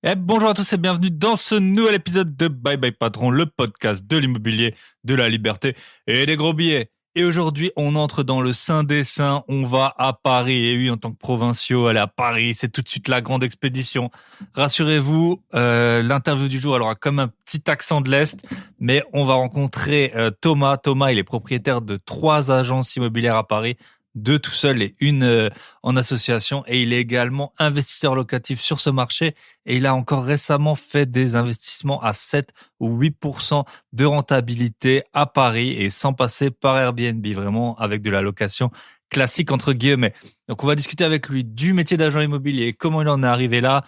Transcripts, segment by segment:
Bonjour à tous et bienvenue dans ce nouvel épisode de Bye Bye Patron, le podcast de l'immobilier, de la liberté et des gros billets. Et aujourd'hui, on entre dans le Saint des Saints, on va à Paris. Et oui, en tant que provinciaux, aller à Paris, c'est tout de suite la grande expédition. Rassurez-vous, l'interview du jour, elle aura comme un petit accent de l'Est, mais on va rencontrer Thomas. Thomas, il est propriétaire de 3 agences immobilières à Paris, 2 tout seul et une en association. Et il est également investisseur locatif sur ce marché. Et il a encore récemment fait des investissements à 7 ou 8% de rentabilité à Paris et sans passer par Airbnb, vraiment avec de la location classique entre guillemets. Donc on va discuter avec lui du métier d'agent immobilier, comment il en est arrivé là,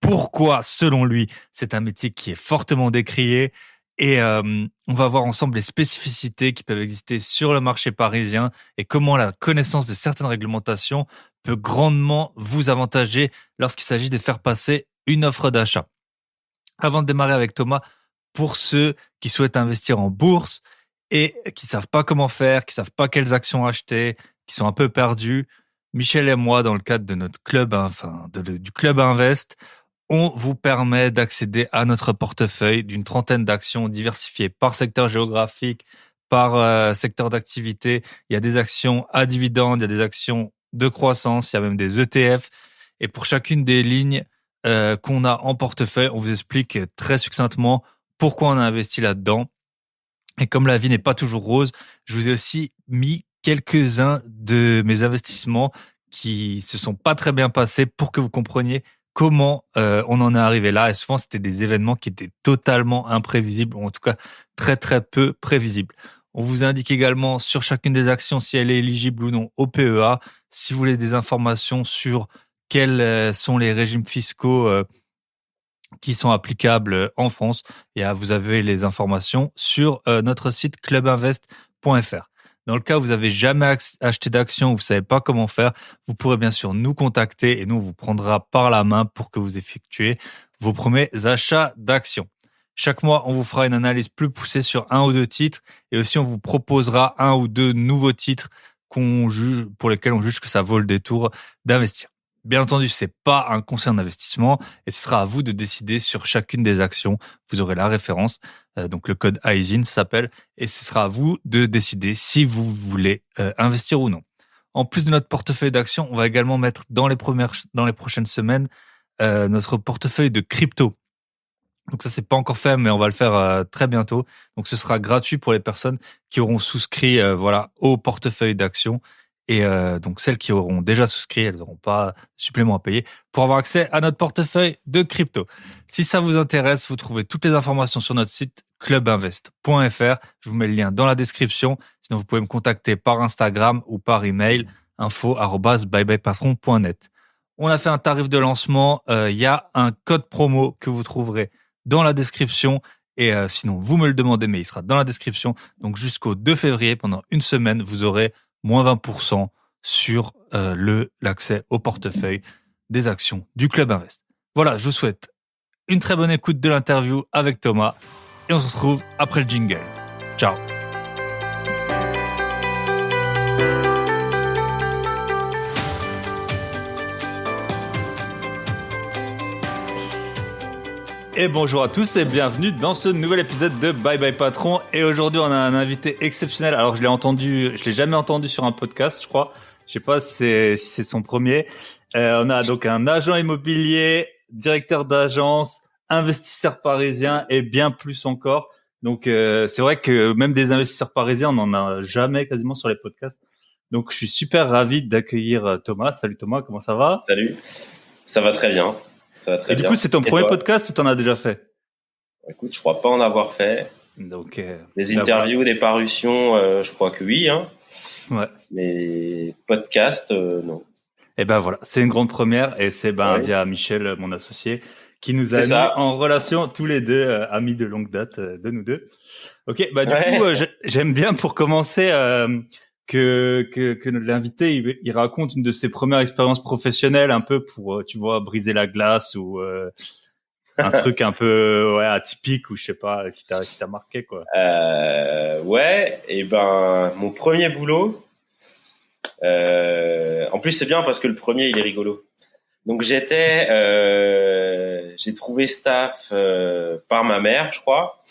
pourquoi selon lui c'est un métier qui est fortement décrié et on va voir ensemble les spécificités qui peuvent exister sur le marché parisien et comment la connaissance de certaines réglementations peut grandement vous avantager lorsqu'il s'agit de faire passer une offre d'achat. Avant de démarrer avec Thomas, pour ceux qui souhaitent investir en bourse et qui savent pas comment faire, qui savent pas quelles actions acheter, qui sont un peu perdus, Michel et moi, dans le cadre de notre club, du club Invest, on vous permet d'accéder à notre portefeuille d'une trentaine d'actions diversifiées par secteur géographique, par secteur d'activité. Il y a des actions à dividendes, il y a des actions de croissance, il y a même des ETF. Et pour chacune des lignes qu'on a en portefeuille, on vous explique très succinctement pourquoi on a investi là-dedans. Et comme la vie n'est pas toujours rose, je vous ai aussi mis quelques-uns de mes investissements qui se sont pas très bien passés pour que vous compreniez comment on en est arrivé là. Et souvent, c'était des événements qui étaient totalement imprévisibles, ou en tout cas très très peu prévisibles. On vous indique également sur chacune des actions si elle est éligible ou non au PEA. Si vous voulez des informations sur quels sont les régimes fiscaux qui sont applicables en France, et vous avez les informations sur notre site clubinvest.fr. Dans le cas où vous avez jamais acheté d'actions, vous savez pas comment faire, vous pourrez bien sûr nous contacter et nous on vous prendra par la main pour que vous effectuez vos premiers achats d'actions. Chaque mois, on vous fera une analyse plus poussée sur 1 ou 2 titres et aussi on vous proposera 1 ou 2 nouveaux titres pour lesquels on juge que ça vaut le détour d'investir. Bien entendu, c'est pas un conseil d'investissement et ce sera à vous de décider sur chacune des actions. Vous aurez la référence, donc le code AISIN s'appelle, et ce sera à vous de décider si vous voulez investir ou non. En plus de notre portefeuille d'actions, on va également mettre dans les prochaines semaines notre portefeuille de crypto. Donc ça, c'est pas encore fait, mais on va le faire très bientôt. Donc ce sera gratuit pour les personnes qui auront souscrit au portefeuille d'actions. Et donc celles qui auront déjà souscrit, elles n'auront pas de supplément à payer pour avoir accès à notre portefeuille de crypto. Si ça vous intéresse, vous trouvez toutes les informations sur notre site clubinvest.fr. Je vous mets le lien dans la description. Sinon, vous pouvez me contacter par Instagram ou par email info@byebyepatron.net. On a fait un tarif de lancement. Il y a un code promo que vous trouverez dans la description. Et sinon, vous me le demandez, mais il sera dans la description. Donc jusqu'au 2 février, pendant une semaine, vous aurez moins 20% sur l'accès au portefeuille des actions du Club Invest. Voilà, je vous souhaite une très bonne écoute de l'interview avec Thomas et on se retrouve après le jingle. Ciao. Et bonjour à tous et bienvenue dans ce nouvel épisode de Bye Bye Patron. Et aujourd'hui, on a un invité exceptionnel. Alors, je l'ai jamais entendu sur un podcast, je crois. Je sais pas si c'est son premier. On a donc un agent immobilier, directeur d'agence, investisseur parisien et bien plus encore. Donc, c'est vrai que même des investisseurs parisiens, on n'en a jamais quasiment sur les podcasts. Donc, je suis super ravi d'accueillir Thomas. Salut Thomas, comment ça va? Salut, ça va très bien. Ça va très Et du bien. coup, c'est ton Et premier toi? podcast ou t'en as déjà fait? Écoute, je crois pas en avoir fait. Donc, Des interviews, des parutions, je crois que oui, hein. Ouais. Mais podcast, non. Et ben voilà, c'est une grande première et c'est Ouais. via Michel, mon associé, qui nous a C'est mis ça. en relation tous les deux, amis de longue date de nous deux. Ok, bah du Ouais. coup, j'aime bien pour commencer que l'invité il raconte une de ses premières expériences professionnelles, un peu pour tu vois briser la glace ou un truc un peu atypique ou je sais pas qui t'a marqué quoi. Ouais. Et ben, mon premier boulot. En plus, c'est bien parce que le premier, il est rigolo. Donc j'étais j'ai trouvé ce taf par ma mère, je crois.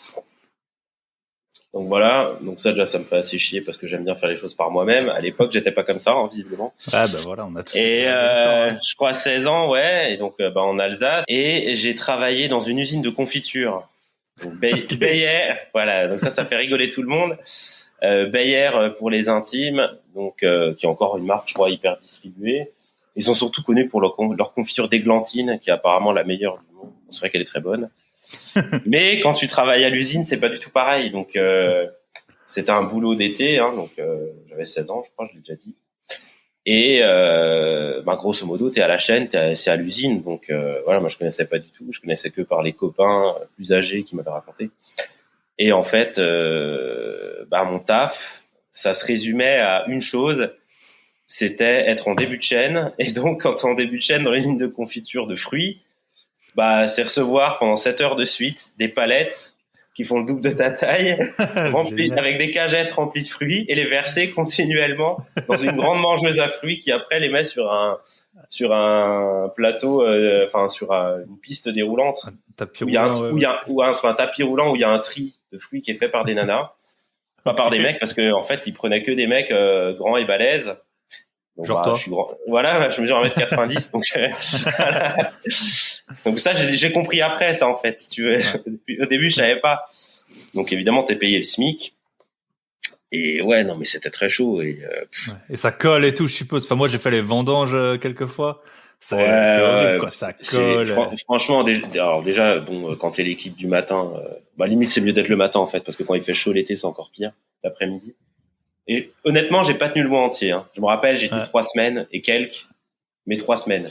Donc voilà, donc ça déjà ça me fait assez chier parce que j'aime bien faire les choses par moi-même. À l'époque, j'étais pas comme ça, hein, visiblement. Ah ben voilà, on a tous. Et je crois 16 ans, ouais, et donc en Alsace, et j'ai travaillé dans une usine de confiture. Donc Bayer, voilà, donc ça fait rigoler tout le monde. Bayer pour les intimes, donc qui est encore une marque, je crois, hyper distribuée. Ils sont surtout connus pour leur confiture d'églantine, qui est apparemment la meilleure du monde. C'est vrai qu'elle est très bonne. Mais quand tu travailles à l'usine, c'est pas du tout pareil. Donc c'était un boulot d'été, hein, donc j'avais 16 ans, je crois, je l'ai déjà dit. Et grosso modo, t'es à la chaîne, c'est à l'usine, donc voilà, moi je connaissais pas du tout, je connaissais que par les copains plus âgés qui m'avaient raconté. Et en fait, mon taf, ça se résumait à une chose, c'était être en début de chaîne. Et donc, quand t'es en début de chaîne dans les lignes de confiture de fruits, c'est recevoir pendant 7 heures de suite des palettes qui font le double de ta taille, avec des cagettes remplies de fruits, et les verser continuellement dans une grande mangeuse à fruits qui après les met sur un plateau, sur une piste déroulante, sur un tapis roulant où il y a un tri de fruits qui est fait par des nanas, pas par des mecs, parce que en fait ils prenaient que des mecs grands et balèzes. Donc, genre toi. Je suis grand. Voilà, je mesure 1m90, donc voilà. Donc ça, j'ai compris après ça, en fait, si tu veux. Au début, je savais pas. Donc évidemment, t'es payé le SMIC. Et ouais, non, mais c'était très chaud. Et ça colle et tout, je suppose. Enfin, moi, j'ai fait les vendanges quelques fois. C'est horrible, quoi. Ça colle. Franchement, déjà, bon, quand t'es l'équipe du matin, limite, c'est mieux d'être le matin, en fait, parce que quand il fait chaud l'été, c'est encore pire, l'après-midi. Et honnêtement, j'ai pas tenu le mois entier. Hein. Je me rappelle, j'ai tenu 3 semaines et quelques, mais 3 semaines,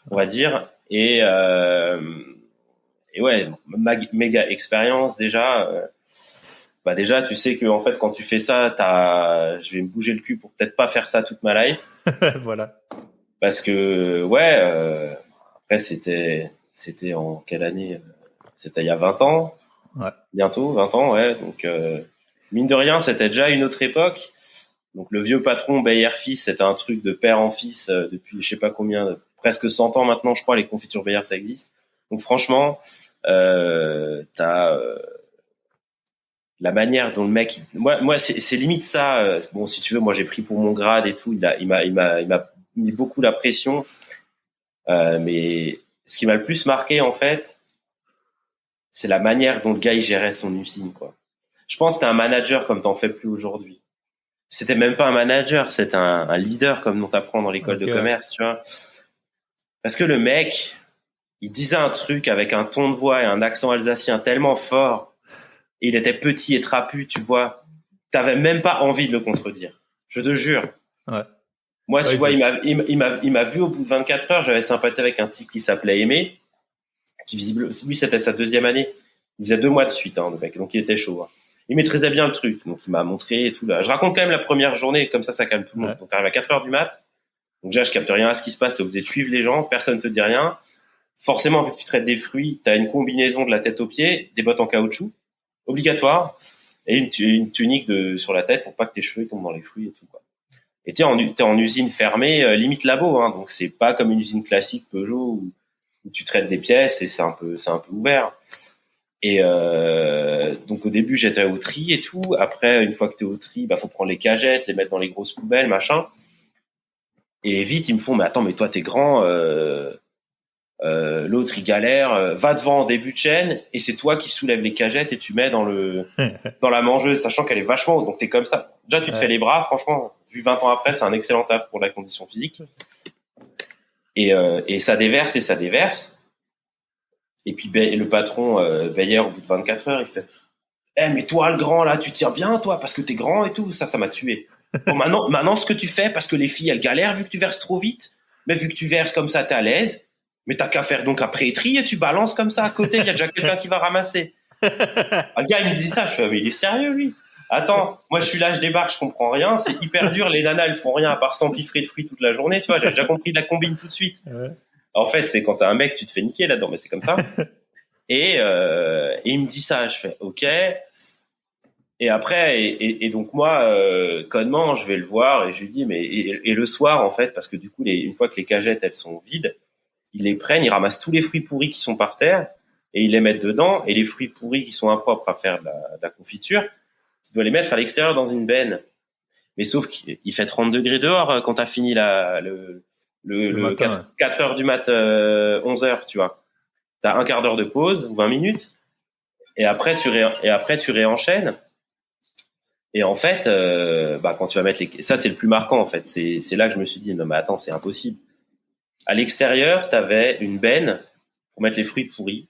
on va dire. Et ouais, méga expérience déjà. Déjà, tu sais que en fait, quand tu fais ça, je vais me bouger le cul pour peut-être pas faire ça toute ma life. Voilà. Parce que ouais, après c'était en quelle année? C'était il y a 20 ans. Ouais. Bientôt 20 ans, ouais. Donc mine de rien, c'était déjà une autre époque. Donc le vieux patron Bayer fils, c'était un truc de père en fils depuis je sais pas combien, presque 100 ans maintenant, je crois, les confitures Bayer ça existe. Donc franchement, t'as la manière dont le mec, moi c'est limite ça. Bon, si tu veux, moi j'ai pris pour mon grade et tout. Il m'a mis beaucoup la pression. Mais ce qui m'a le plus marqué en fait, c'est la manière dont le gars il gérait son usine, quoi. Je pense que c'était un manager comme t'en fais plus aujourd'hui. C'était même pas un manager, c'était un leader comme on t'apprend dans l'école de commerce, tu vois. Parce que le mec, il disait un truc avec un ton de voix et un accent alsacien tellement fort. Et il était petit et trapu, tu vois. T'avais même pas envie de le contredire. Je te jure. Ouais. Moi, tu vois, il m'a vu au bout de 24 heures. J'avais sympathisé avec un type qui s'appelait Aimé, qui visiblement, lui, c'était sa 2e année. Il faisait 2 mois de suite, hein, le mec. Donc, il était chaud. Hein. Il maîtrisait bien le truc. Donc, il m'a montré et tout là. Je raconte quand même la première journée, comme ça calme tout le monde. Ouais. Donc, t'arrives à 4 heures du mat. Donc, déjà, je capte rien à ce qui se passe. T'es obligé de suivre les gens. Personne te dit rien. Forcément, vu que tu traites des fruits, t'as une combinaison de la tête aux pieds, des bottes en caoutchouc, obligatoire, et une tunique sur la tête pour pas que tes cheveux tombent dans les fruits et tout, quoi. Et t'es en usine fermée, limite labo, hein. Donc, c'est pas comme une usine classique Peugeot où tu traites des pièces et c'est un peu ouvert. Et donc au début j'étais au tri et tout. Après une fois que t'es au tri, faut prendre les cagettes, les mettre dans les grosses poubelles, machin. Et vite ils me font mais attends mais toi t'es grand, l'autre il galère, va devant en début de chaîne et c'est toi qui soulèves les cagettes et tu mets dans la mangeuse, sachant qu'elle est vachement haute. Donc t'es comme ça. Déjà tu te fais les bras, franchement. Vu 20 ans après, c'est un excellent taf pour la condition physique. Et ça déverse et ça déverse. Et puis le patron Bayer au bout de 24 heures, il fait mais toi le grand là, tu tires bien toi parce que t'es grand et tout, ça m'a tué. Bon maintenant ce que tu fais, parce que les filles elles galèrent vu que tu verses trop vite, mais vu que tu verses comme ça t'es à l'aise, mais t'as qu'à faire donc un pré-tri et tu balances comme ça à côté, il y a déjà quelqu'un qui va ramasser. Un gars il me dit ça, je fais mais il est sérieux lui. Attends, moi je suis là, je débarque, je comprends rien, c'est hyper dur, les nanas elles font rien à part s'empiffrer de fruits toute la journée, tu vois, j'ai déjà compris de la combine tout de suite. Ouais. En fait, c'est quand t'as un mec, tu te fais niquer là-dedans, mais c'est comme ça. Et il me dit ça, je fais OK. Et après, et donc moi, connement, je vais le voir et je lui dis mais et le soir en fait, parce que du coup, une fois que les cagettes elles sont vides, ils les prennent, ils ramassent tous les fruits pourris qui sont par terre et ils les mettent dedans. Et les fruits pourris qui sont impropres à faire de la confiture, tu dois les mettre à l'extérieur dans une benne. Mais sauf qu'il fait 30 degrés dehors quand t'as fini le matin, 4 heures du mat, 11 heures, tu vois. T'as un quart d'heure de pause, ou 20 minutes. Et après, tu réenchaînes. Et en fait, quand tu vas mettre ça, c'est le plus marquant, en fait. C'est là que je me suis dit, non, mais attends, c'est impossible. À l'extérieur, t'avais une benne pour mettre les fruits pourris.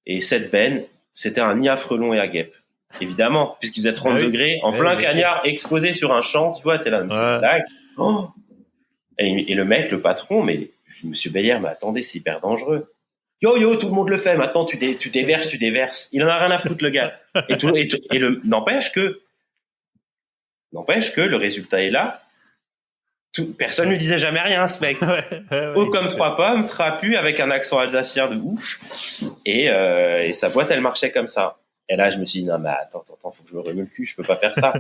Et cette benne, c'était un nid à frelons et à guêpes. Évidemment, puisqu'il faisait 30 degrés, en plein cagnard, exposé sur un champ, tu vois, t'es là, c'est une blague. Oh, et le mec, le patron, mais Monsieur Beyer, mais attendez, c'est hyper dangereux. Yo, tout le monde le fait. Maintenant, tu déverses. Il en a rien à foutre, le gars. N'empêche que le résultat est là. Personne lui disait jamais rien, ce mec. Haut comme 3 pommes, trapu, avec un accent alsacien de ouf. Et sa boîte, elle marchait comme ça. Et là, je me suis dit, non, mais attends, faut que je me remue le cul. Je peux pas faire ça.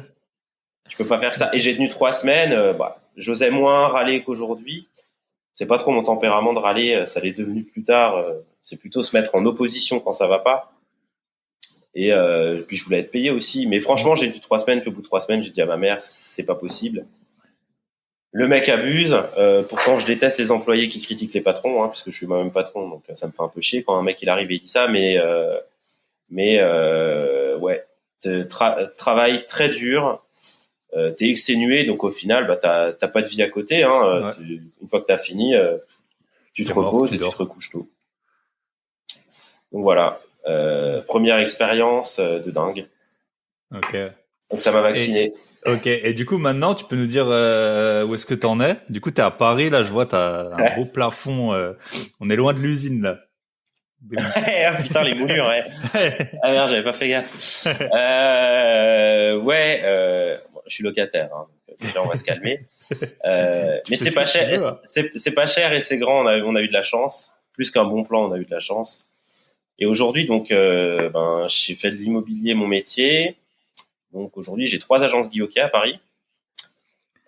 Et j'ai tenu 3 semaines. J'osais moins râler qu'aujourd'hui. C'est pas trop mon tempérament de râler. Ça l'est devenu plus tard. C'est plutôt se mettre en opposition quand ça va pas. Et puis je voulais être payé aussi. Mais franchement, j'ai tenu 3 semaines. Puis au bout de 3 semaines, j'ai dit à ma mère, c'est pas possible. Le mec abuse. Pourtant, je déteste les employés qui critiquent les patrons, parce que je suis moi-même patron. Donc ça me fait un peu chier quand un mec il arrive et il dit ça. Mais ouais, travail très dur. T'es exténué, donc au final, t'as pas de vie à côté. Une fois que t'as fini, tu te reposes et tu te recouches tôt. Donc voilà, première expérience de dingue. Ok. Donc ça m'a vacciné. Ok. Et du coup, maintenant, tu peux nous dire où est-ce que t'en es? Du coup, t'es à Paris, là, je vois, t'as un beau plafond. On est loin de l'usine, là. Ah, putain, les moulures, ouais. Ah merde, j'avais pas fait gaffe. Je suis locataire, donc déjà on va se calmer. Mais c'est pas cher, c'est pas cher et c'est grand. On a eu de la chance, plus qu'un bon plan, on a eu de la chance. Et aujourd'hui, donc, j'ai fait de l'immobilier mon métier. Donc aujourd'hui, j'ai 3 agences Guy Hockey à Paris,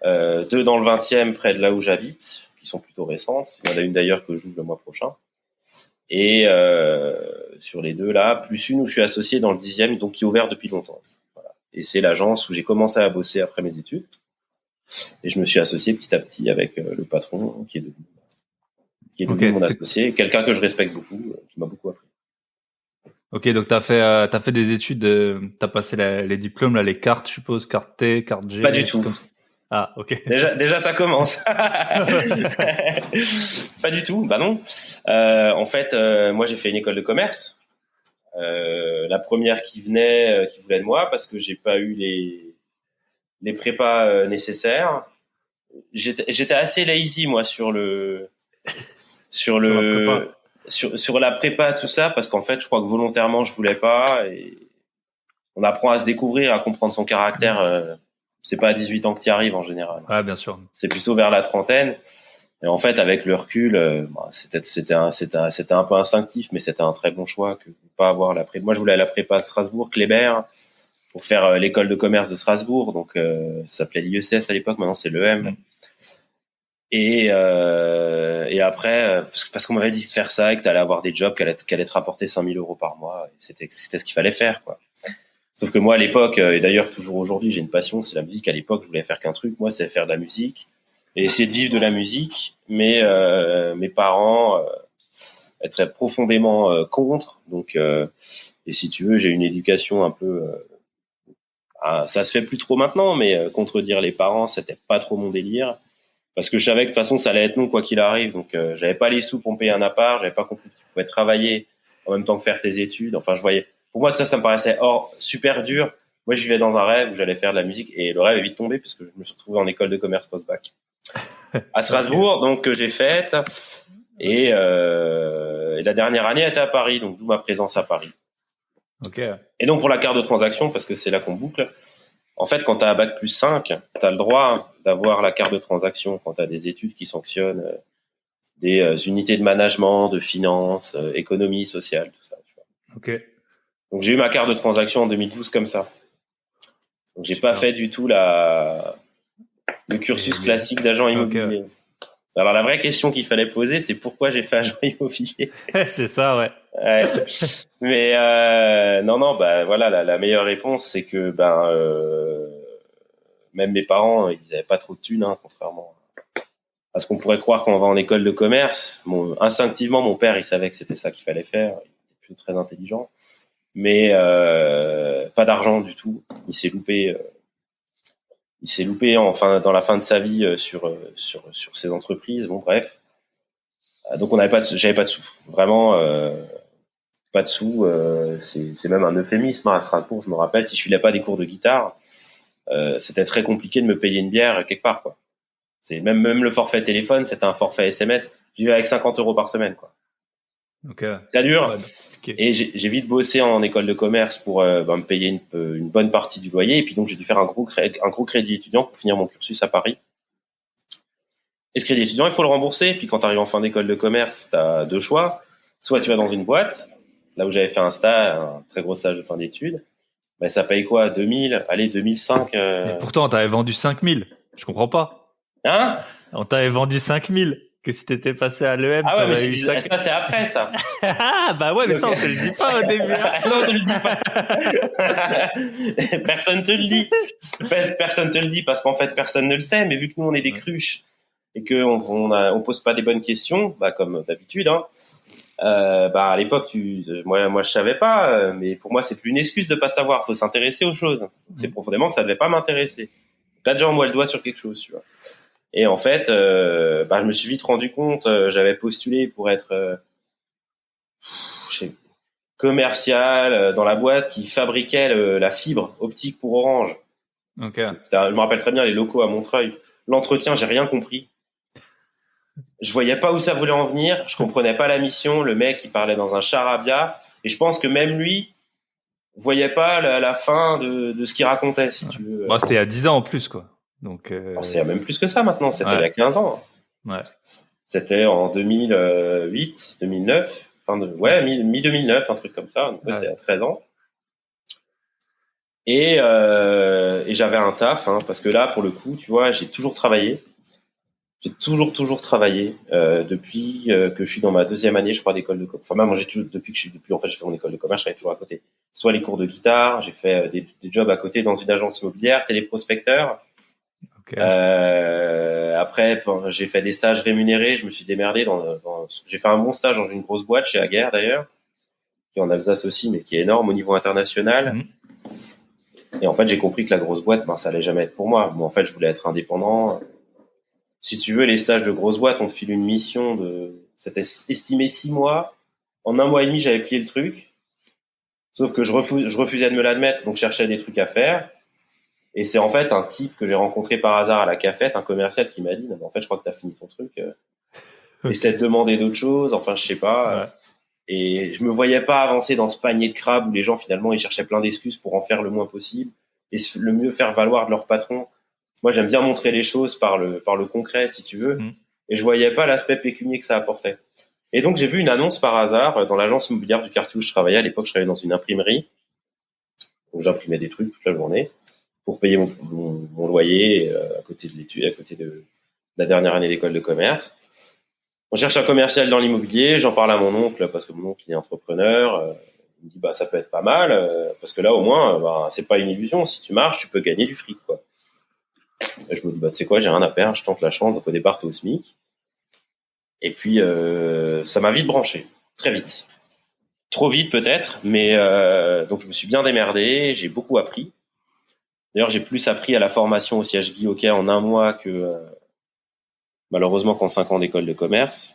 2 dans le 20e près de là où j'habite, qui sont plutôt récentes. Il y en a une d'ailleurs que j'ouvre le mois prochain. Et sur les 2 là, plus une où je suis associé dans le 10e, donc qui est ouvert depuis longtemps. Voilà. Et c'est l'agence où j'ai commencé à bosser après mes études. Et je me suis associé petit à petit avec le patron qui est devenu mon associé, quelqu'un que je respecte beaucoup, qui m'a beaucoup appris. Ok, donc t'as fait des études, t'as passé les diplômes là, les cartes, je suppose, carte T, carte G. Pas du tout. Ah, ok. Déjà ça commence. Pas du tout. Bah non. En fait, moi j'ai fait une école de commerce. La première qui voulait de moi parce que j'ai pas eu les prépas nécessaires. J'étais assez lazy moi sur la prépa, tout ça, parce qu'en fait, je crois que volontairement, je voulais pas. Et on apprend à se découvrir, à comprendre son caractère. C'est pas à 18 ans que tu y arrives en général. Ouais, bien sûr. C'est plutôt vers la trentaine. Et en fait, avec le recul, c'était un peu instinctif, mais c'était un très bon choix que de pas avoir la prépa. Moi, je voulais aller à la prépa à Strasbourg, Kléber, pour faire l'école de commerce de Strasbourg. Donc, ça s'appelait l'IECS à l'époque. Maintenant, c'est l'EM. Et après, parce qu'on m'avait dit de faire ça et que t'allais avoir des jobs qui allaient te rapporter 5 000 euros par mois. Et c'était ce qu'il fallait faire, quoi. Sauf que moi, à l'époque, et d'ailleurs toujours aujourd'hui, j'ai une passion, c'est la musique. À l'époque, je voulais faire qu'un truc. Moi, c'était faire de la musique et essayer de vivre de la musique. Mais mes parents étaient profondément contre. Donc, et si tu veux, j'ai une éducation un peu. Ça se fait plus trop maintenant, mais contredire les parents, c'était pas trop mon délire. Parce que je savais que de toute façon, ça allait être non quoi qu'il arrive. Donc, j'avais pas les sous pour me payer un appart. J'avais pas compris que tu pouvais travailler en même temps que faire tes études. Enfin, je voyais. Pour moi, tout ça me paraissait super dur. Moi, je vivais dans un rêve où j'allais faire de la musique et le rêve est vite tombé parce que je me suis retrouvé en école de commerce post-bac à Strasbourg, donc que j'ai faite. Et la dernière année était à Paris, donc d'où ma présence à Paris. Okay. Et donc pour la carte de transaction, parce que c'est là qu'on boucle. En fait, quand tu as un bac plus 5, tu as le droit d'avoir la carte de transaction quand tu as des études qui sanctionnent des unités de management, de finance, économie sociale, tout ça. Tu vois. Ok. Donc j'ai eu ma carte de transaction en 2012 comme ça. Donc j'ai pas fait du tout le cursus classique d'agent immobilier. Okay. Alors la vraie question qu'il fallait poser, c'est pourquoi j'ai fait agent immobilier. C'est ça, ouais. Ouais. Mais non, bah voilà, la meilleure réponse, c'est que même mes parents, ils avaient pas trop de thunes, hein, contrairement à ce qu'on pourrait croire quand on va en école de commerce. Instinctivement, mon père, il savait que c'était ça qu'il fallait faire. Il était plutôt très intelligent, mais pas d'argent du tout. Il s'est loupé. Il s'est loupé dans la fin de sa vie sur ses entreprises. Bon, bref. Donc j'avais pas de sous. Vraiment. Pas de sous, c'est même un euphémisme à Strasbourg. Je me rappelle, si je filais pas des cours de guitare, c'était très compliqué de me payer une bière quelque part, quoi. C'est même le forfait téléphone, c'était un forfait SMS. Je vivais avec 50 € par semaine, quoi. Okay. Très dur. Ouais, okay. Et j'ai vite bossé en école de commerce pour me payer une bonne partie du loyer. Et puis donc j'ai dû faire un gros crédit étudiant pour finir mon cursus à Paris. Et ce crédit étudiant, il faut le rembourser. Et puis quand tu arrives en fin d'école de commerce, tu as deux choix. Soit tu vas dans une boîte, là où j'avais fait un très gros stage de fin d'études, ben ça paye quoi? 2000, allez, 2005. Et pourtant, t'avais vendu 5000. Je comprends pas. Hein? On t'avait vendu 5000. Que si t'étais passé à l'EM, ah ouais, mais eu 5... ça c'est après ça. Ah bah ouais, mais ça on te le dit pas au début. Hein. Non, on te le dit pas. Personne te le dit. Personne te le dit parce qu'en fait personne ne le sait. Mais vu que nous on est des cruches et que on pose pas des bonnes questions, bah comme d'habitude, hein. À l'époque moi je savais pas, mais pour moi c'est plus une excuse de pas savoir. Faut s'intéresser aux choses. C'est profondément que ça devait pas m'intéresser. Là déjà on voit le doigt sur quelque chose, tu vois. Et en fait, je me suis vite rendu compte, j'avais postulé pour être commercial dans la boîte qui fabriquait la fibre optique pour Orange. Okay. Je me rappelle très bien les locaux à Montreuil. L'entretien, j'ai rien compris. Je voyais pas où ça voulait en venir. Je comprenais pas la mission. Le mec, il parlait dans un charabia. Et je pense que même lui voyait pas la fin de ce qu'il racontait, si tu veux. Bah, c'était il y a 10 ans en plus, quoi. Donc, c'est même plus que ça maintenant. C'était il y a 15 ans. Ouais. C'était en 2008, 2009. Mi-2009, un truc comme ça. Donc, c'était il y a 13 ans. Et j'avais un taf, hein, parce que là, pour le coup, tu vois, j'ai toujours travaillé. J'ai toujours travaillé depuis que je suis dans ma deuxième année, je crois, d'école de commerce. Enfin, même depuis j'ai fait mon école de commerce, je travaille toujours à côté. Soit les cours de guitare, j'ai fait des jobs à côté dans une agence immobilière, téléprospecteur. Okay. Après, j'ai fait des stages rémunérés. Je me suis démerdé j'ai fait un bon stage dans une grosse boîte chez Aguerre d'ailleurs, qui est en Alsace aussi, mais qui est énorme au niveau international. Mmh. Et en fait, j'ai compris que la grosse boîte, ça allait jamais être pour moi. Moi, en fait, je voulais être indépendant. Si tu veux, les stages de grosse boîte, on te file une mission c'était estimé 6 mois. En 1 mois et demi, j'avais plié le truc. Sauf que je refusais de me l'admettre, donc je cherchais des trucs à faire. Et c'est en fait un type que j'ai rencontré par hasard à la cafette, un commercial qui m'a dit, non, mais en fait, je crois que t'as fini ton truc. Essaie de demander d'autres choses. Enfin, je sais pas. Ouais. Et je me voyais pas avancer dans ce panier de crabes où les gens, finalement, ils cherchaient plein d'excuses pour en faire le moins possible et le mieux faire valoir de leur patron. Moi, j'aime bien montrer les choses par le concret, si tu veux. Et je voyais pas l'aspect pécunier que ça apportait. Et donc, j'ai vu une annonce par hasard dans l'agence immobilière du quartier où je travaillais. À l'époque, je travaillais dans une imprimerie. Donc, j'imprimais des trucs toute la journée pour payer mon loyer à côté de l'étude, à côté de la dernière année d'école de commerce. On cherche un commercial dans l'immobilier. J'en parle à mon oncle parce que mon oncle il est entrepreneur. Il me dit ça peut être pas mal parce que là au moins c'est pas une illusion. Si tu marches, tu peux gagner du fric, quoi. Et je me dis tu sais quoi, j'ai rien à perdre. Je tente la chance. Donc au départ t'es au SMIC. Et puis ça m'a vite branché, très vite, trop vite peut-être, mais donc je me suis bien démerdé. J'ai beaucoup appris. D'ailleurs j'ai plus appris à la formation au siège Guy Hockey en 1 mois que malheureusement qu'en 5 ans d'école de commerce.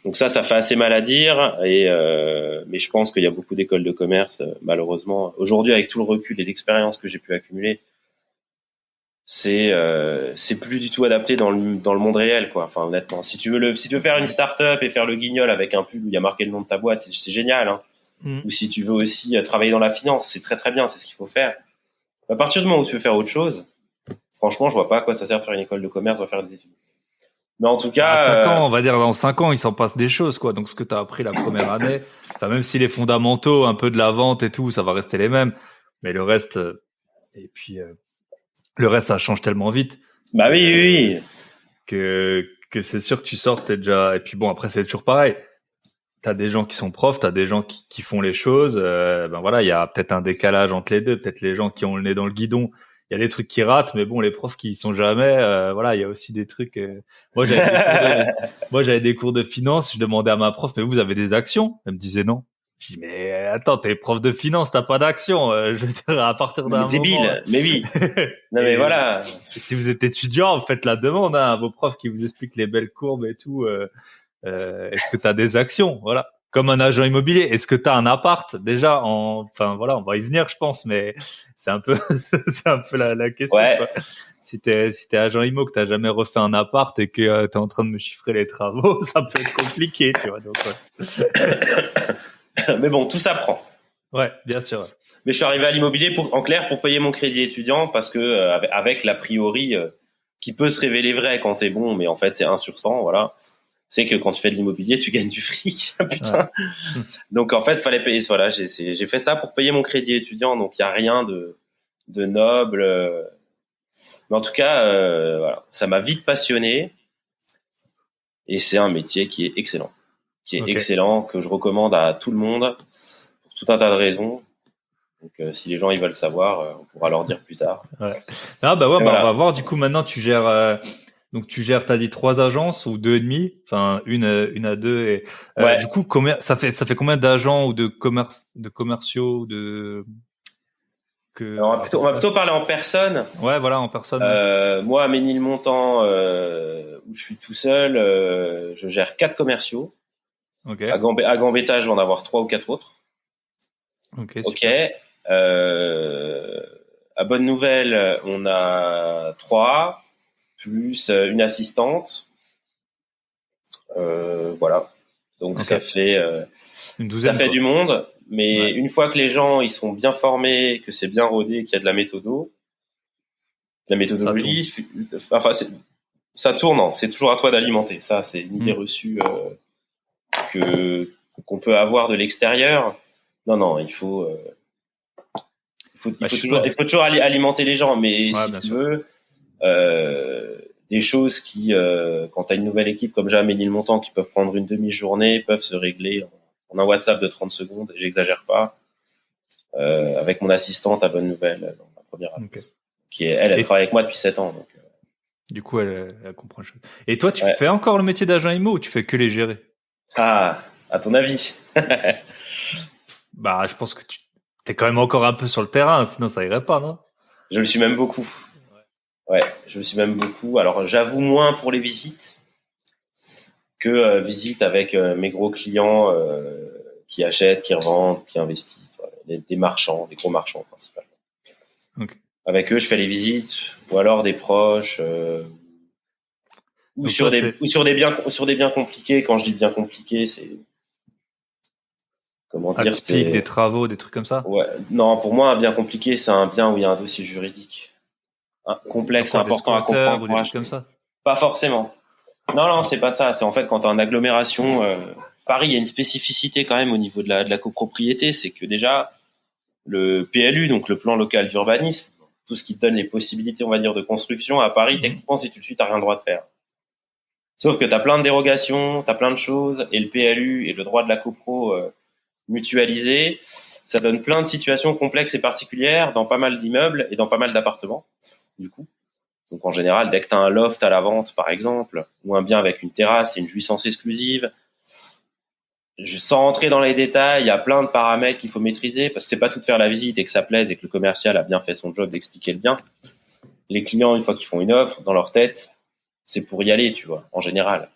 Donc ça fait assez mal à dire, mais je pense qu'il y a beaucoup d'écoles de commerce, malheureusement. Aujourd'hui, avec tout le recul et l'expérience que j'ai pu accumuler, c'est plus du tout adapté dans le monde réel, quoi. Enfin, honnêtement, si tu veux faire une start-up et faire le guignol avec un pub où il y a marqué le nom de ta boîte, c'est génial, hein. Ou si tu veux aussi travailler dans la finance, c'est très très bien, c'est ce qu'il faut faire. À partir du moment où tu veux faire autre chose, franchement, je vois pas à quoi ça sert de faire une école de commerce ou faire des études. Mais en tout cas, 5 ans, on va dire dans 5 ans, il s'en passe des choses, quoi. Donc ce que tu as appris la première année, enfin même si les fondamentaux un peu de la vente et tout, ça va rester les mêmes, mais le reste le reste ça change tellement vite. Bah oui. Que que c'est sûr que tu sors, t'es déjà. Et puis bon, après c'est toujours pareil. T'as des gens qui sont profs, t'as des gens qui font les choses. Ben voilà, il y a peut-être un décalage entre les deux. Peut-être les gens qui ont le nez dans le guidon, il y a des trucs qui ratent, mais bon, les profs qui y sont jamais, voilà, il y a aussi des trucs. Moi, j'avais des cours de finance. Je demandais à ma prof, mais vous avez des actions? Elle me disait non. Je dis mais attends, t'es prof de finance, t'as pas d'action. Je veux dire, à partir d'un Mais moment. débile, mais oui. Non mais Et voilà. si vous êtes étudiant, faites la demande à vos profs qui vous expliquent les belles courbes et tout. Est-ce que tu as des actions, voilà, comme un agent immobilier. Est-ce que tu as un appart déjà enfin voilà, on va y venir, je pense, mais c'est un peu, c'est un peu la question. Ouais. Quoi. Si t'es agent immo, que t'as jamais refait un appart et que t'es en train de me chiffrer les travaux, ça peut être compliqué, tu vois. Donc Mais bon, tout s'apprend. ouais, bien sûr. Mais je suis arrivé à l'immobilier en clair pour payer mon crédit étudiant parce que avec l'a priori qui peut se révéler vrai quand t'es bon, mais en fait c'est 1 sur 100, voilà. C'est que quand tu fais de l'immobilier, tu gagnes du fric, putain. Ouais. Donc en fait, fallait payer. Voilà, j'ai fait ça pour payer mon crédit étudiant, donc il y a rien de noble. Mais en tout cas, voilà, ça m'a vite passionné et c'est un métier qui est excellent, excellent, que je recommande à tout le monde pour tout un tas de raisons. Donc si les gens ils veulent savoir, on pourra leur dire plus tard. Ouais. Ah bah ouais, voilà. On va voir. Du coup, maintenant tu gères. Donc tu gères, t'as dit 3 agences ou 2,5, enfin une à 2 et Ouais. du coup combien ça fait combien d'agents ou de commerciaux Alors, on va plutôt parler en personne. Ouais, voilà, en personne. Moi, à Ménilmontant, où je suis tout seul, je gère 4 commerciaux. Okay. À Gambetta, je vais en avoir 3 ou 4 autres. Ok. À Bonne Nouvelle, on a 3 plus une assistante. Voilà. Donc ça fait une douzaine, ça fait du monde. Mais ouais. une fois que les gens ils sont bien formés, que c'est bien rodé, qu'il y a de la méthodologie, enfin ça tourne. Hein. C'est toujours à toi d'alimenter. Ça, c'est une idée reçue qu'on peut avoir de l'extérieur. Non, il faut toujours alimenter les gens. Mais si tu veux, des choses qui, quand tu as une nouvelle équipe comme j'ai à Ménilmontant qui peuvent prendre une demi-journée, peuvent se régler en un WhatsApp de 30 secondes. J'exagère pas. Avec mon assistante à Bonne Nouvelle, dans ma première annonce, qui est elle travaille avec moi depuis 7 ans. Donc, du coup, elle comprend les choses. Et toi, tu fais encore le métier d'agent IMO ou tu fais que les gérer? Ah, à ton avis? Bah, je pense que tu t'es quand même encore un peu sur le terrain, sinon ça irait pas, non? Je le suis même beaucoup. Ouais, je le suis même beaucoup. Alors, j'avoue moins pour les visites que visites avec mes gros clients qui achètent, qui revendent, qui investissent. Voilà, des marchands, des gros marchands principalement. Okay. Avec eux, je fais les visites, ou alors des proches, ou sur des biens compliqués. Quand je dis bien compliqués, c'est comment dire, c'est des travaux, des trucs comme ça. Ouais, non, pour moi, un bien compliqué, c'est un bien où il y a un dossier juridique complexe, important à comprendre. Ou des trucs comme ça. Pas forcément. Non, c'est pas ça. C'est en fait quand t'es en agglomération. Paris, il y a une spécificité quand même au niveau de la copropriété, c'est que déjà le PLU, donc le plan local d'urbanisme, tout ce qui te donne les possibilités, on va dire, de construction à Paris, techniquement, si tu le suis, t'as rien le droit de faire. Sauf que t'as plein de dérogations, t'as plein de choses, et le PLU et le droit de la copro mutualisé, ça donne plein de situations complexes et particulières dans pas mal d'immeubles et dans pas mal d'appartements, du coup. Donc en général, dès que tu as un loft à la vente, par exemple, ou un bien avec une terrasse et une jouissance exclusive, sans rentrer dans les détails, il y a plein de paramètres qu'il faut maîtriser, parce que c'est pas tout de faire la visite et que ça plaise et que le commercial a bien fait son job d'expliquer le bien. Les clients, une fois qu'ils font une offre, dans leur tête, c'est pour y aller, tu vois, en général.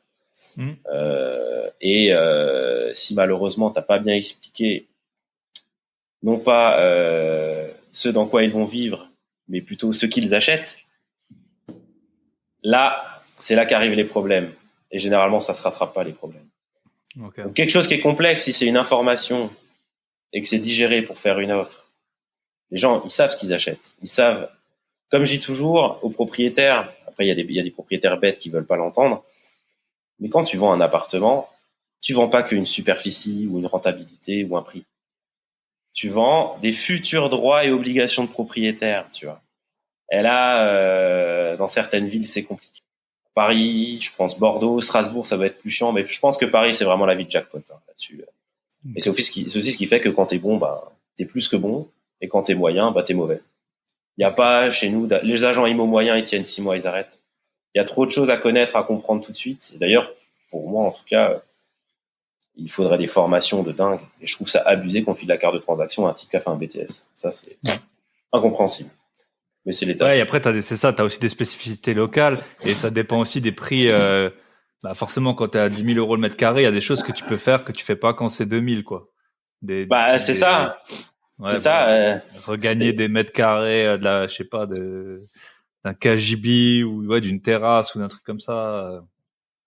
Si malheureusement t'as pas bien expliqué, non pas ce dans quoi ils vont vivre, mais plutôt ce qu'ils achètent, là, c'est là qu'arrivent les problèmes. Et généralement, ça se rattrape pas, les problèmes. Okay. Donc, quelque chose qui est complexe, si c'est une information et que c'est digéré pour faire une offre, les gens, ils savent ce qu'ils achètent. Ils savent, comme je dis toujours aux propriétaires, après, il y a des propriétaires bêtes qui veulent pas l'entendre, mais quand tu vends un appartement, tu vends pas qu'une superficie ou une rentabilité ou un prix. Tu vends des futurs droits et obligations de propriétaire, tu vois. Et là, dans certaines villes, c'est compliqué. Paris, je pense Bordeaux, Strasbourg, ça va être plus chiant, mais je pense que Paris, c'est vraiment la vie de jackpot là-dessus. Et c'est aussi ce qui fait que quand t'es bon, bah t'es plus que bon, et quand t'es moyen, bah t'es mauvais. Il y a pas chez nous les agents IMO moyens, ils tiennent 6 mois, ils arrêtent. Il y a trop de choses à connaître, à comprendre tout de suite. Et d'ailleurs, pour moi en tout cas, il faudrait des formations de dingue. Et je trouve ça abusé qu'on file la carte de transaction à un type qui a fait un BTS. Ça, c'est incompréhensible. Mais c'est l'état. Ouais, et après, t'as aussi des spécificités locales et ça dépend aussi des prix. Forcément, quand t'es à 10 000 euros le mètre carré, il y a des choses que tu peux faire que tu fais pas quand c'est 2000, quoi. C'est ça. Ouais, c'est ça. Regagner des mètres carrés je sais pas, d'un KGB ou d'une terrasse ou d'un truc comme ça.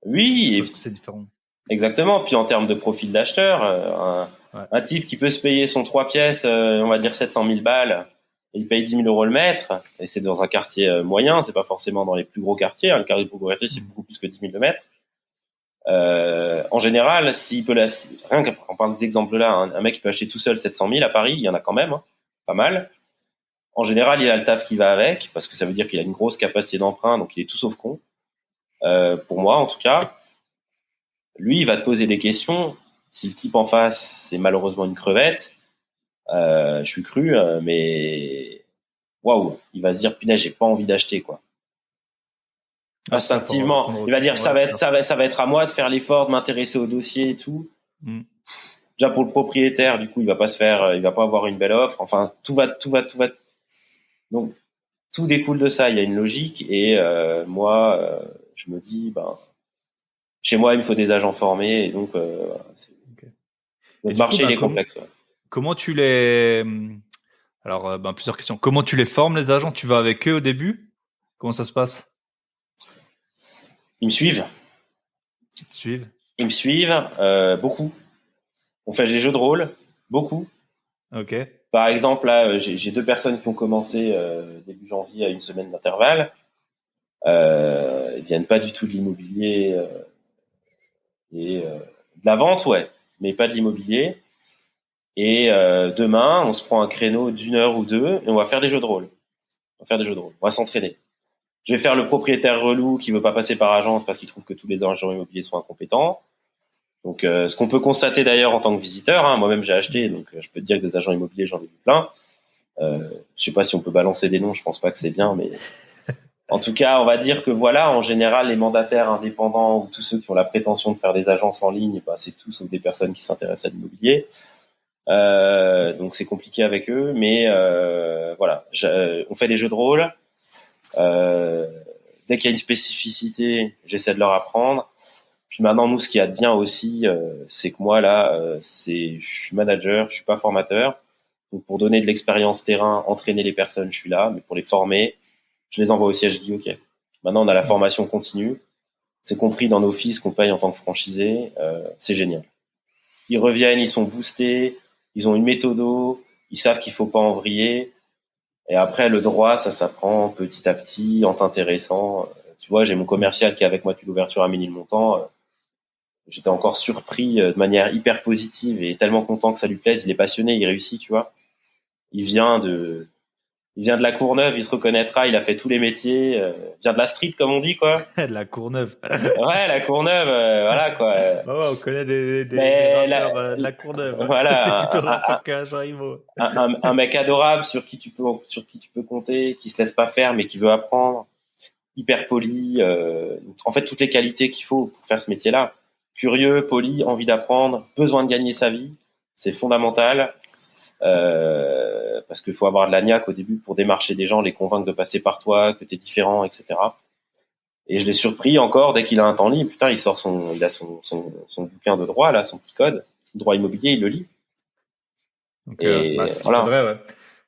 Oui. Parce que c'est différent. Exactement. Puis en termes de profil d'acheteur, un type qui peut se payer son 3 pièces, on va dire 700 000 balles, et il paye 10 000 euros le mètre, et c'est dans un quartier moyen, c'est pas forcément dans les plus gros quartiers. Le quartier de plus gros quartier, c'est beaucoup plus que 10 000 le mètre. En général, s'il peut rien qu'en parlant des exemples là, un mec qui peut acheter tout seul 700 000 à Paris, il y en a quand même, pas mal. En général, il a le taf qui va avec, parce que ça veut dire qu'il a une grosse capacité d'emprunt, donc il est tout sauf con. Pour moi, en tout cas, lui, il va te poser des questions. Si le type en face, c'est malheureusement une crevette, je suis cru, mais waouh, il va se dire punaise, j'ai pas envie d'acheter quoi. Instinctivement, il va dire ça va être à moi de faire l'effort de m'intéresser au dossier et tout. Déjà pour le propriétaire, du coup, il va pas avoir une belle offre. Enfin, tout va. Donc tout découle de ça. Il y a une logique et moi, je me dis chez moi, il me faut des agents formés et donc le marché il est complexe. Comment tu les Alors, plusieurs questions. Comment tu les formes, les agents? Tu vas avec eux au début? Comment ça se passe? Ils me suivent. Ils me suivent beaucoup. On fait des jeux de rôle, beaucoup. Ok. Par exemple, là, j'ai 2 personnes qui ont commencé début janvier à 1 semaine d'intervalle. Ils viennent pas du tout de l'immobilier et de la vente, ouais, mais pas de l'immobilier. Et demain, on se prend un créneau d'1 heure ou 2 et on va faire des jeux de rôle. On va s'entraîner. Je vais faire le propriétaire relou qui veut pas passer par agence parce qu'il trouve que tous les agents immobiliers sont incompétents. Donc, ce qu'on peut constater d'ailleurs en tant que visiteur, moi-même j'ai acheté, donc je peux te dire que des agents immobiliers, j'en ai vu plein. Je sais pas si on peut balancer des noms, je pense pas que c'est bien, mais en tout cas, on va dire que voilà, en général, les mandataires indépendants ou tous ceux qui ont la prétention de faire des agences en ligne, c'est tout sauf des personnes qui s'intéressent à l'immobilier. Donc c'est compliqué avec eux, mais voilà, on fait des jeux de rôle. Dès qu'il y a une spécificité, j'essaie de leur apprendre. Puis maintenant, nous, ce qu'il y a de bien aussi, c'est que moi là, je suis manager, je suis pas formateur. Donc pour donner de l'expérience terrain, entraîner les personnes, je suis là, mais pour les former, je les envoie au siège. Je dis ok. Maintenant, on a la formation continue. C'est compris dans nos fees qu'on paye en tant que franchisé. C'est génial. Ils reviennent, ils sont boostés, ils ont une méthodo, ils savent qu'il faut pas en vriller. Et après, le droit, ça s'apprend petit à petit, en t'intéressant. Tu vois, j'ai mon commercial qui est avec moi depuis l'ouverture à Ménilmontant. J'étais encore surpris de manière hyper positive et tellement content que ça lui plaise. Il est passionné, il réussit, tu vois. Il vient de la Courneuve, il se reconnaîtra, il a fait tous les métiers, il vient de la street comme on dit quoi. De la Courneuve. Ouais, la Courneuve, voilà quoi. Ouais, on connaît des rappeurs de la Courneuve. Voilà, c'est plutôt rappeur qu'un Jean Rimo. Un mec adorable sur qui tu peux compter, qui se laisse pas faire mais qui veut apprendre, hyper poli, en fait toutes les qualités qu'il faut pour faire ce métier-là. Curieux, poli, envie d'apprendre, besoin de gagner sa vie, c'est fondamental. Parce qu'il faut avoir de la niaque au début pour démarcher des gens, les convaincre de passer par toi, que t'es différent, etc. Et je l'ai surpris encore dès qu'il a un temps libre. Putain, il a son bouquin de droit là, son petit code, droit immobilier, il le lit. Donc, c'est ce qu'il faudrait, ouais.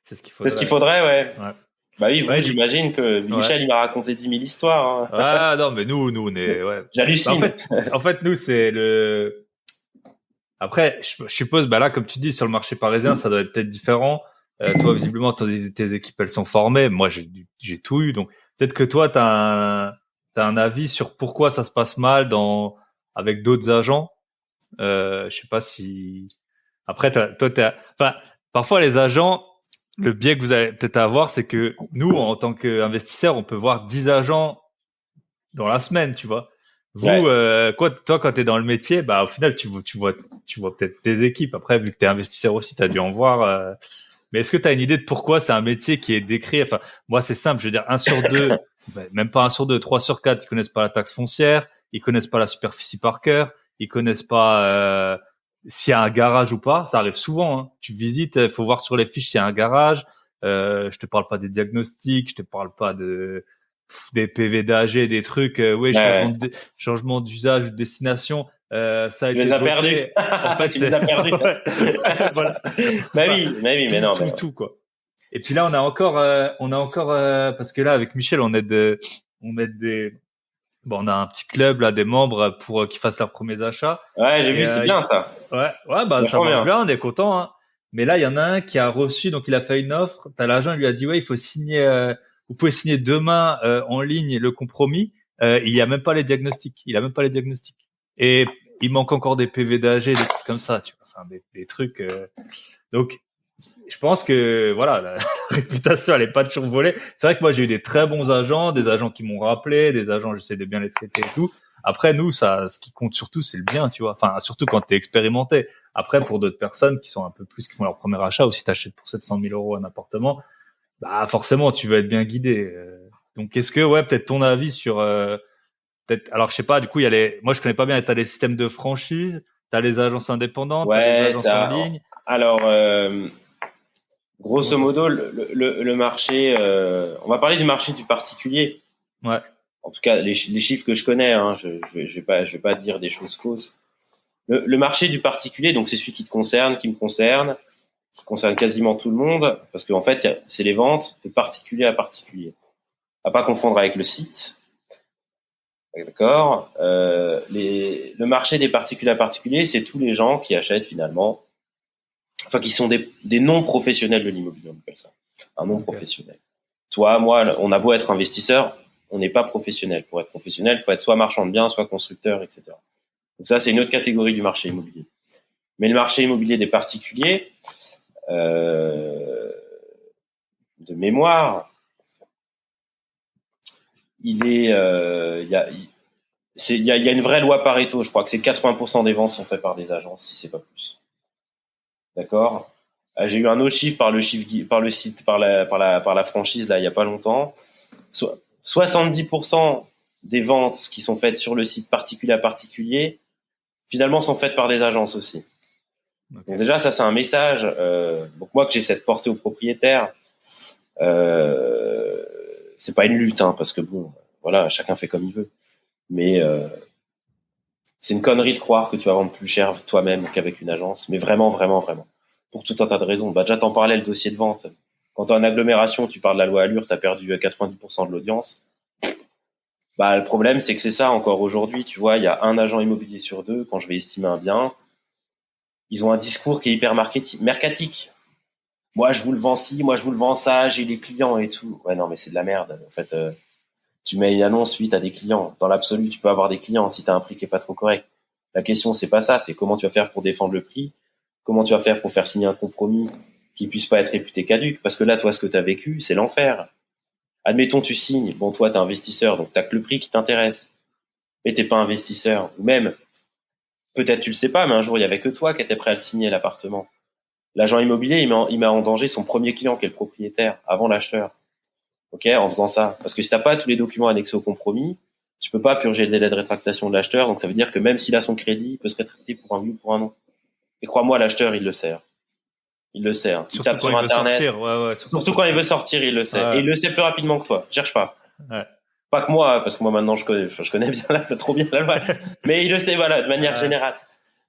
C'est ce qu'il faudrait, ouais. Bah oui, j'imagine que Michel, il m'a raconté 10 000 histoires. Ah non, mais nous, on est, ouais. J'hallucine. En fait, nous, c'est le. Après, je suppose, là, comme tu dis, sur le marché parisien, ça doit être peut-être différent. Toi, visiblement, tes équipes, elles sont formées. Moi, j'ai tout eu. Donc, peut-être que toi, t'as un avis sur pourquoi ça se passe mal avec d'autres agents. Je sais pas si. Après, parfois, les agents, le biais que vous allez peut-être avoir, c'est que nous, en tant qu'investisseurs, on peut voir 10 agents dans la semaine, tu vois. Vous, Ouais. toi, quand t'es dans le métier, bah, au final, tu vois peut-être tes équipes. Après, vu que t'es investisseur aussi, t'as dû en voir. Mais est-ce que t'as une idée de pourquoi c'est un métier qui est décrit? Enfin, moi, c'est simple. Je veux dire, 1 sur 2, même pas 1 sur 2, 3 sur 4, ils connaissent pas la taxe foncière, ils connaissent pas la superficie par cœur, ils connaissent pas s'il y a un garage ou pas. Ça arrive souvent. Hein. Tu visites, il faut voir sur les fiches s'il y a un garage. Je te parle pas des diagnostics, je te parle pas des PV d'AG, des trucs, Ouais, ouais. changement d'usage ou de destination, ça a Tu été les as perdus. voté. En fait, Tu les c'est as perdus. ouais, voilà. Bah Enfin, oui, bah oui, mais tout, non, mais tout, non. tout quoi. Et puis là, on a encore parce que là, avec Michel, on aide bon, on a un petit club là, des membres pour qu'ils fassent leurs premiers achats. Ouais, j'ai Et vu, c'est bien ça. ouais, C'est bah ça vachement marche bien. bien, on est content. Hein. Mais là, il y en a un qui a reçu, donc il a fait une offre. T'as l'agent, il lui a dit ouais, il faut signer. Vous pouvez signer demain en ligne le compromis. Il y a même pas les diagnostics. Il a même pas les diagnostics. Et il manque encore des PV d'AG, des trucs comme ça, tu vois. Enfin, des trucs. Donc, je pense que voilà, la réputation, elle est pas toujours volée. C'est vrai que moi, j'ai eu des très bons agents, des agents qui m'ont rappelé, des agents, j'essaie de bien les traiter et tout. Après, nous, ça, ce qui compte surtout, c'est le bien, tu vois. Enfin, surtout quand t'es expérimenté. Après, pour d'autres personnes qui sont un peu plus, qui font leur premier achat, ou si t'achètes pour 700 000 euros un appartement, bah, forcément, tu veux être bien guidé. Donc, est-ce que, ouais, peut-être ton avis sur, peut-être, alors, je sais pas, du coup, moi, je connais pas bien, t'as les systèmes de franchise, t'as les agences indépendantes, t'as les Ouais, agences en ligne. alors, Comment grosso ça se modo, passe? le marché, on va parler du marché du particulier. Ouais. En tout cas, les chiffres que je connais, hein, je vais pas dire des choses fausses. Le marché du particulier, donc c'est celui qui te concerne, qui concerne quasiment tout le monde, parce qu'en fait, c'est les ventes de particulier à particulier. À pas confondre avec le site. D'accord. Le marché des particuliers à particulier, c'est tous les gens qui achètent finalement, enfin qui sont des non professionnels de l'immobilier, on appelle ça, un non Ok. professionnel. Toi, moi, on a beau être investisseur, on n'est pas professionnel. Pour être professionnel, il faut être soit marchand de biens, soit constructeur, etc. Donc ça, c'est une autre catégorie du marché immobilier. Mais le marché immobilier des particuliers, euh, de mémoire, il est, il y a une vraie loi Pareto. Je crois que c'est 80% des ventes sont faites par des agences, si c'est pas plus. D'accord. J'ai eu un autre chiffre par le site, par la franchise là, il y a pas longtemps. 70% des ventes qui sont faites sur le site particulier à particulier, finalement, sont faites par des agences aussi. Ok. Donc déjà, ça c'est un message. Donc moi que j'essaie de porter aux propriétaires, euh, c'est pas une lutte, hein, parce que bon, voilà, chacun fait comme il veut. Mais c'est une connerie de croire que tu vas vendre plus cher toi-même qu'avec une agence. Mais vraiment, vraiment, vraiment. Pour tout un tas de raisons. Bah déjà, t'en parlais, le dossier de vente. Quand t'es en agglomération, tu parles de la loi Allure, t'as perdu 90% de l'audience. Bah, le problème, c'est que c'est ça encore aujourd'hui. Tu vois, il y a un agent immobilier sur deux, quand je vais estimer un bien, ils ont un discours qui est hyper mercatique. Moi, je vous le vends ci, moi, je vous le vends ça, j'ai les clients et tout. Ouais, non, mais c'est de la merde. En fait, tu mets une annonce, oui, t'as des clients. Dans l'absolu, tu peux avoir des clients si t'as un prix qui est pas trop correct. La question, c'est pas ça, c'est comment tu vas faire pour défendre le prix, comment tu vas faire pour faire signer un compromis qui puisse pas être réputé caduque. Parce que là, toi, ce que t'as vécu, c'est l'enfer. Admettons, tu signes. Bon, toi, t'es investisseur, donc t'as que le prix qui t'intéresse. Mais t'es pas investisseur. Ou même, peut-être tu le sais pas, mais un jour, il y avait que toi qui étais prêt à le signer, l'appartement. L'agent immobilier, il met en danger son premier client, qui est le propriétaire, avant l'acheteur. Ok, en faisant ça. Parce que si t'as pas tous les documents annexés au compromis, tu peux pas purger le délai de rétractation de l'acheteur. Donc ça veut dire que même s'il a son crédit, il peut se rétracter pour un oui ou pour un non. Et crois-moi, l'acheteur, il le sait. Hein. Il le sait. Hein. Il Surtout tape quand sur il veut Internet. sortir, ouais, surtout Surtout quand quand il il veut veut sortir. sortir, il le sait. Et Ouais, il le sait plus rapidement que toi. Cherche pas. ouais. Pas que moi, parce que moi maintenant je connais bien trop bien la loi. Mais il le sait, voilà, de manière Ouais. générale.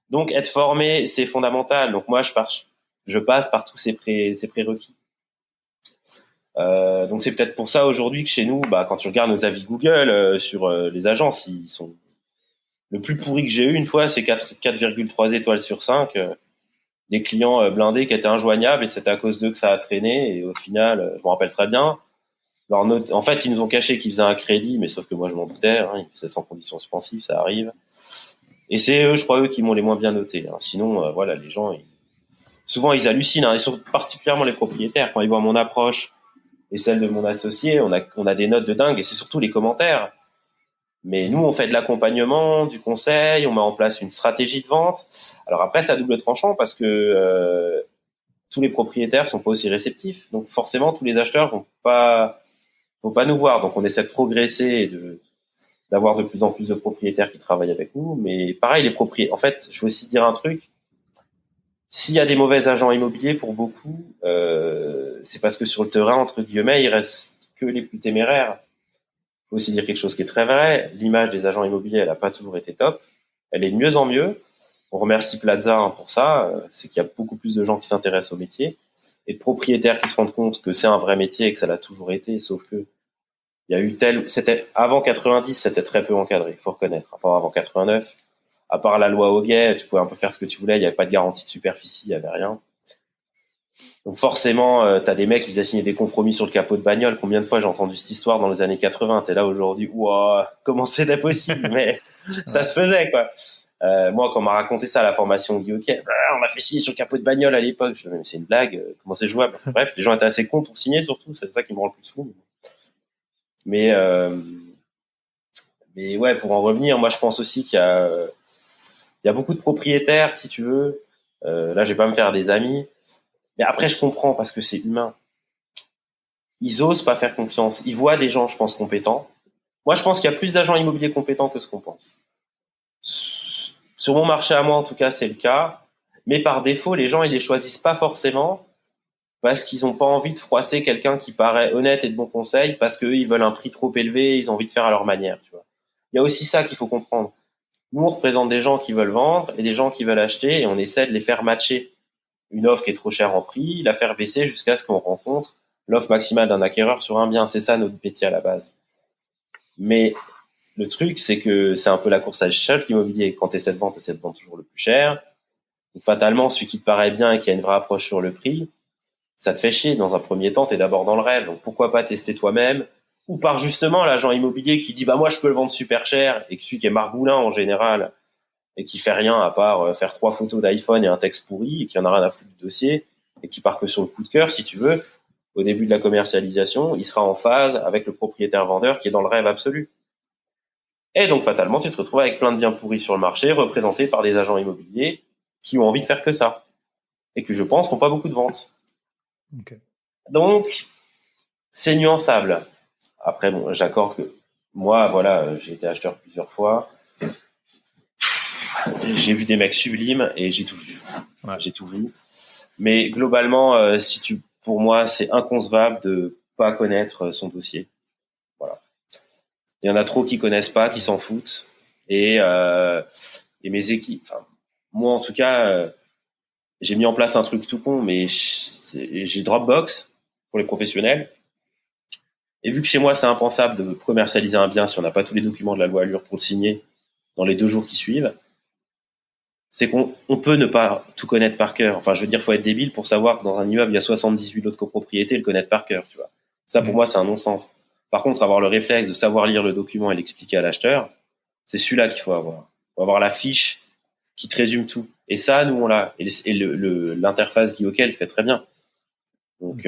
Donc être formé, c'est fondamental. Donc moi, je passe par tous ces prérequis. Donc c'est peut-être pour ça aujourd'hui que chez nous, bah, quand tu regardes nos avis Google sur les agences, ils sont le plus pourri que j'ai eu une fois, c'est 4,3 étoiles sur 5. Des clients blindés qui étaient injoignables et c'était à cause d'eux que ça a traîné. Et au final, je me rappelle très bien. En fait, ils nous ont caché qu'ils faisaient un crédit, mais sauf que moi je m'en doutais. Hein, ils faisaient sans condition suspensive, ça arrive. Et c'est eux, je crois, eux qui m'ont les moins bien notés. Hein. Sinon, voilà, les gens, souvent ils hallucinent, hein, et surtout particulièrement les propriétaires quand ils voient mon approche et celle de mon associé, on a des notes de dingue et c'est surtout les commentaires. Mais nous, on fait de l'accompagnement, du conseil, on met en place une stratégie de vente. Alors après, c'est à double tranchant parce que tous les propriétaires sont pas aussi réceptifs. Donc forcément, tous les acheteurs vont pas nous voir. Donc on essaie de progresser et d'avoir de plus en plus de propriétaires qui travaillent avec nous. Mais pareil, les propriétaires. En fait, je veux aussi dire un truc. S'il y a des mauvais agents immobiliers pour beaucoup, c'est parce que sur le terrain, entre guillemets, il reste que les plus téméraires. Il faut aussi dire quelque chose qui est très vrai. L'image des agents immobiliers, elle n'a pas toujours été top. Elle est de mieux en mieux. On remercie Plaza pour ça. C'est qu'il y a beaucoup plus de gens qui s'intéressent au métier et de propriétaires qui se rendent compte que c'est un vrai métier et que ça l'a toujours été. Sauf que il y a eu c'était avant 90, c'était très peu encadré, faut reconnaître. Enfin, avant 89, à part la loi Hoguet, tu pouvais un peu faire ce que tu voulais. Il n'y avait pas de garantie de superficie, il n'y avait rien. Donc forcément, t'as des mecs qui faisaient signer des compromis sur le capot de bagnole. Combien de fois j'ai entendu cette histoire dans les années 80? T'es là aujourd'hui, ouah, comment c'était possible? Mais ça se faisait, quoi. Moi, quand on m'a raconté ça à la formation Guy Hockey, on m'a fait signer sur le capot de bagnole à l'époque. Je me dis, mais c'est une blague, comment c'est jouable? Bref, les gens étaient assez cons pour signer, surtout. C'est ça qui me rend le plus fou. Mais, mais ouais, pour en revenir, moi, je pense aussi il y a beaucoup de propriétaires, si tu veux. Là, je vais pas me faire des amis. Mais après, je comprends parce que c'est humain. Ils osent pas faire confiance. Ils voient des gens, je pense, compétents. Moi, je pense qu'il y a plus d'agents immobiliers compétents que ce qu'on pense. Sur mon marché à moi, en tout cas, c'est le cas. Mais par défaut, les gens, ils les choisissent pas forcément parce qu'ils ont pas envie de froisser quelqu'un qui paraît honnête et de bon conseil parce qu'eux, ils veulent un prix trop élevé, ils ont envie de faire à leur manière, tu vois. Il y a aussi ça qu'il faut comprendre. Nous, on représente des gens qui veulent vendre et des gens qui veulent acheter et on essaie de les faire matcher. Une offre qui est trop chère en prix, la faire baisser jusqu'à ce qu'on rencontre l'offre maximale d'un acquéreur sur un bien. C'est ça notre métier à la base. Mais le truc, c'est que c'est un peu la course à l'échelle, l'immobilier. Quand tu essaies de vendre toujours le plus cher. Donc, fatalement, celui qui te paraît bien et qui a une vraie approche sur le prix, ça te fait chier. Dans un premier temps, tu es d'abord dans le rêve. Donc, pourquoi pas tester toi-même? Ou par justement l'agent immobilier qui dit bah moi je peux le vendre super cher et que celui qui est margoulin en général et qui fait rien à part faire 3 photos d'iPhone et un texte pourri et qui en a rien à foutre du dossier et qui part que sur le coup de cœur, si tu veux, au début de la commercialisation, il sera en phase avec le propriétaire vendeur qui est dans le rêve absolu. Et donc fatalement, tu te retrouves avec plein de biens pourris sur le marché, représentés par des agents immobiliers qui ont envie de faire que ça et que je pense font pas beaucoup de ventes. Okay. Donc c'est nuançable. Après bon, j'accorde que moi voilà, j'ai été acheteur plusieurs fois. J'ai vu des mecs sublimes et j'ai tout vu. Ouais. J'ai tout vu. Mais globalement, pour moi, c'est inconcevable de pas connaître son dossier. Voilà. Il y en a trop qui connaissent pas, qui s'en foutent. Et mes équipes, enfin, moi en tout cas, j'ai mis en place un truc tout con, mais j'ai Dropbox pour les professionnels. Et vu que chez moi, c'est impensable de commercialiser un bien si on n'a pas tous les documents de la loi Allure pour le signer dans les 2 jours qui suivent, c'est qu'on peut ne pas tout connaître par cœur. Enfin, je veux dire, faut être débile pour savoir que dans un immeuble, il y a 78 lots de copropriété et le connaître par cœur, tu vois. Ça, pour moi, c'est un non-sens. Par contre, avoir le réflexe de savoir lire le document et l'expliquer à l'acheteur, c'est celui-là qu'il faut avoir. Il faut avoir la fiche qui te résume tout. Et ça, nous, on l'a. Et l'interface Guy Hockey le fait très bien. Donc,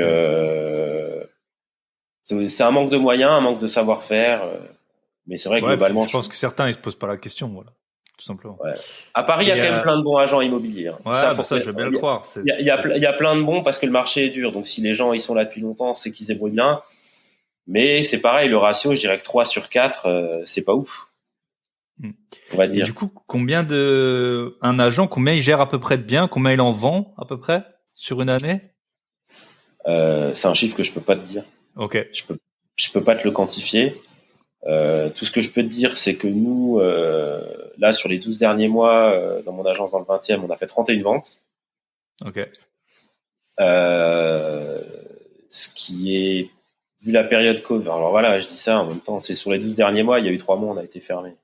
c'est un manque de moyens, un manque de savoir-faire. Mais c'est vrai que globalement... Je pense que certains, ils se posent pas la question, voilà. Tout simplement. Ouais. À Paris, il y a quand même plein de bons agents immobiliers. Hein. Ouais, ça, je veux bien le croire. Il y a plein de bons parce que le marché est dur. Donc, si les gens ils sont là depuis longtemps, c'est qu'ils se débrouillent bien. Mais c'est pareil, le ratio, je dirais que 3 sur 4, c'est pas ouf. On va dire. Et du coup, un agent, combien il gère à peu près de biens, combien il en vend à peu près sur une année? C'est un chiffre que je peux pas te dire. Ok. Je peux pas te le quantifier. Tout ce que je peux te dire, c'est que nous, là, sur les 12 derniers mois, dans mon agence dans le 20e, on a fait 31 ventes. Ok. Ce qui est, vu la période Covid, alors voilà, je dis ça en même temps, c'est sur les 12 derniers mois, il y a eu 3 mois, on a été fermé.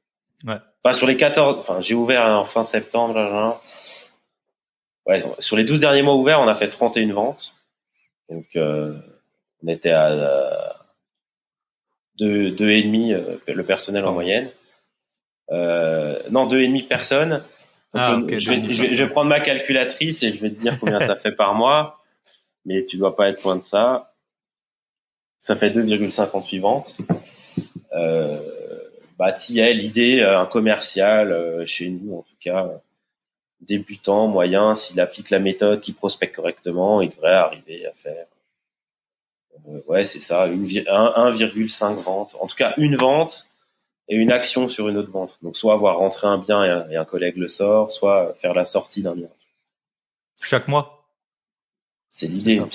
Ouais. Enfin, sur les 14, enfin, j'ai ouvert en fin septembre, ouais, sur les 12 derniers mois ouverts, on a fait 31 ventes. Donc, on était à 2,5 le personnel en moyenne. Non, 2,5 personnes. Donc, okay, je vais prendre ma calculatrice et je vais te dire combien ça fait par mois. Mais tu dois pas être loin de ça. Ça fait 2,58 ventes. t'y es, l'idée, un commercial, chez nous, en tout cas, débutant, moyen, s'il applique la méthode, qu'il prospecte correctement, il devrait arriver à faire, ouais, c'est ça, 1,5 ventes. En tout cas, une vente et une action sur une autre vente. Donc, soit avoir rentré un bien et un collègue le sort, soit faire la sortie d'un bien. Chaque mois? C'est l'idée. Ouais.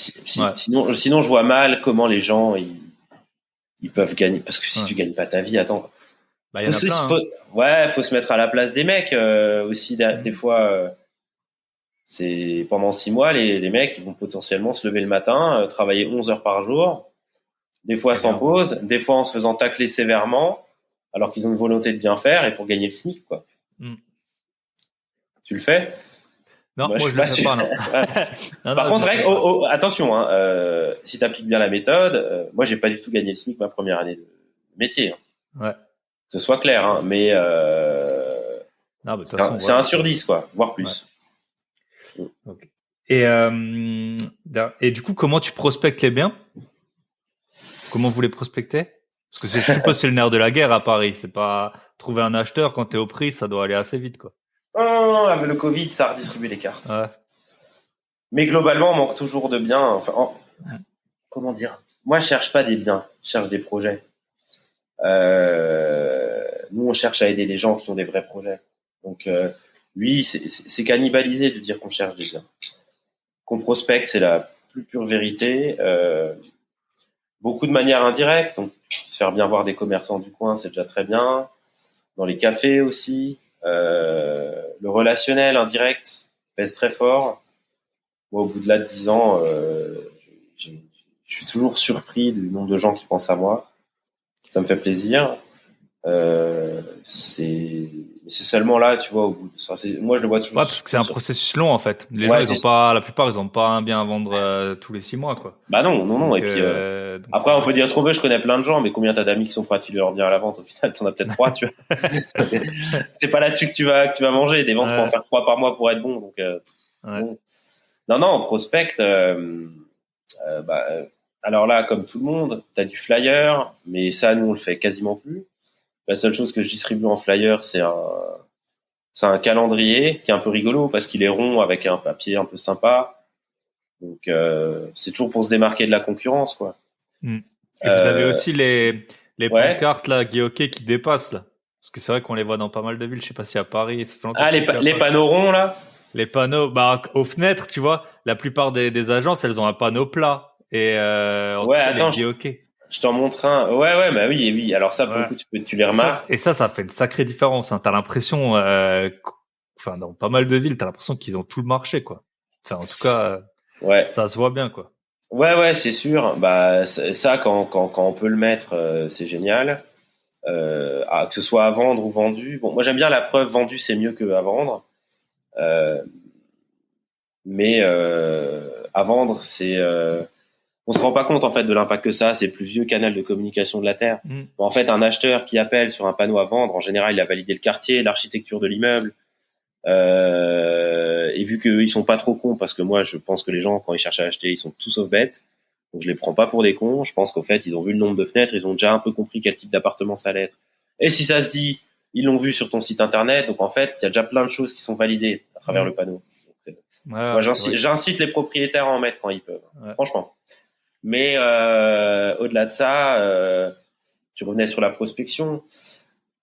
Sinon, je vois mal comment les gens, ils peuvent gagner. Parce que si tu gagnes pas ta vie, attends. Bah, il y en a plein, Ouais, faut se mettre à la place des mecs, aussi, des fois, c'est pendant 6 mois, les mecs, ils vont potentiellement se lever le matin, travailler 11 heures par jour, des fois sans pause, des fois en se faisant tacler sévèrement, alors qu'ils ont une volonté de bien faire et pour gagner le SMIC, quoi. Tu le fais? Non, moi je le fais pas, non. Par contre, c'est vrai que, attention, hein, si tu appliques bien la méthode, moi j'ai pas du tout gagné le SMIC ma première année de métier. Hein. Ouais. Que ce soit clair, hein, mais non, c'est un sur 10, quoi, voire plus. Ouais. Okay. Et du coup, comment tu prospectes les biens? Comment vous les prospectez? Parce que je suppose c'est le nerf de la guerre à Paris. C'est pas trouver un acheteur quand t'es au prix, ça doit aller assez vite, quoi. Oh, avec le Covid, ça a redistribué les cartes. Ouais. Mais globalement, on manque toujours de biens. Enfin, comment dire? Moi, je cherche pas des biens, je cherche des projets. Nous, on cherche à aider les gens qui ont des vrais projets. Donc, lui, c'est cannibalisé de dire qu'on cherche des biens. Qu'on prospecte, c'est la plus pure vérité. Beaucoup de manière indirecte. Donc, se faire bien voir des commerçants du coin, c'est déjà très bien. Dans les cafés aussi. Le relationnel indirect pèse très fort. Moi, au bout de 10 ans, je suis toujours surpris du nombre de gens qui pensent à moi. Ça me fait plaisir. C'est seulement là, tu vois, au bout de ça. Moi, je le vois toujours. Ouais, parce que c'est un processus long, en fait. Les gens, la plupart, ils ont pas un bien à vendre tous les 6 mois, quoi. Bah non. Donc, et puis, après, on peut dire ce qu'on veut. Je connais plein de gens, mais combien t'as d'amis qui sont prêts à filer leur bien à la vente? Au final, t'en as peut-être 3, tu vois. C'est pas là-dessus que tu vas manger. Des ventes, faut en faire 3 par mois pour être bon. Donc, bon. Non, on prospecte. Alors là, comme tout le monde, t'as du flyer, mais ça, nous, on le fait quasiment plus. La seule chose que je distribue en flyer, c'est un calendrier qui est un peu rigolo parce qu'il est rond avec un papier un peu sympa. Donc, c'est toujours pour se démarquer de la concurrence, quoi. Et vous avez aussi les pancartes, là, Guy-Hockey qui dépassent, là. Parce que c'est vrai qu'on les voit dans pas mal de villes. Je sais pas si à Paris, ça fait longtemps. Ah, les panneaux ronds, là? Les panneaux, aux fenêtres, tu vois, la plupart des agences, elles ont un panneau plat. Et, attends, je t'en montre un. Ouais, bah oui. Alors ça, pour le coup, tu les remarques. Ça fait une sacrée différence, hein. T'as l'impression, dans pas mal de villes, t'as l'impression qu'ils ont tout le marché, quoi. Enfin, en tout cas, ça se voit bien, quoi. Ouais, c'est sûr. Bah, ça, quand on peut le mettre, c'est génial. Que ce soit à vendre ou vendu. Bon, moi, j'aime bien la preuve vendue, c'est mieux que à vendre. Mais à vendre, c'est on se rend pas compte en fait de l'impact que ça. C'est le plus vieux canal de communication de la Terre. Bon, en fait, un acheteur qui appelle sur un panneau à vendre, en général, il a validé le quartier, l'architecture de l'immeuble. Et vu qu'ils sont pas trop cons, parce que moi, je pense que les gens, quand ils cherchent à acheter, ils sont tous sauf bêtes. Donc, je les prends pas pour des cons. Je pense qu'au fait, ils ont vu le nombre de fenêtres, ils ont déjà un peu compris quel type d'appartement ça allait être. Et si ça se dit, ils l'ont vu sur ton site internet. Donc, en fait, il y a déjà plein de choses qui sont validées à travers le panneau. Donc, moi, j'incite les propriétaires à en mettre quand ils peuvent. Franchement. Mais au-delà de ça, tu revenais sur la prospection,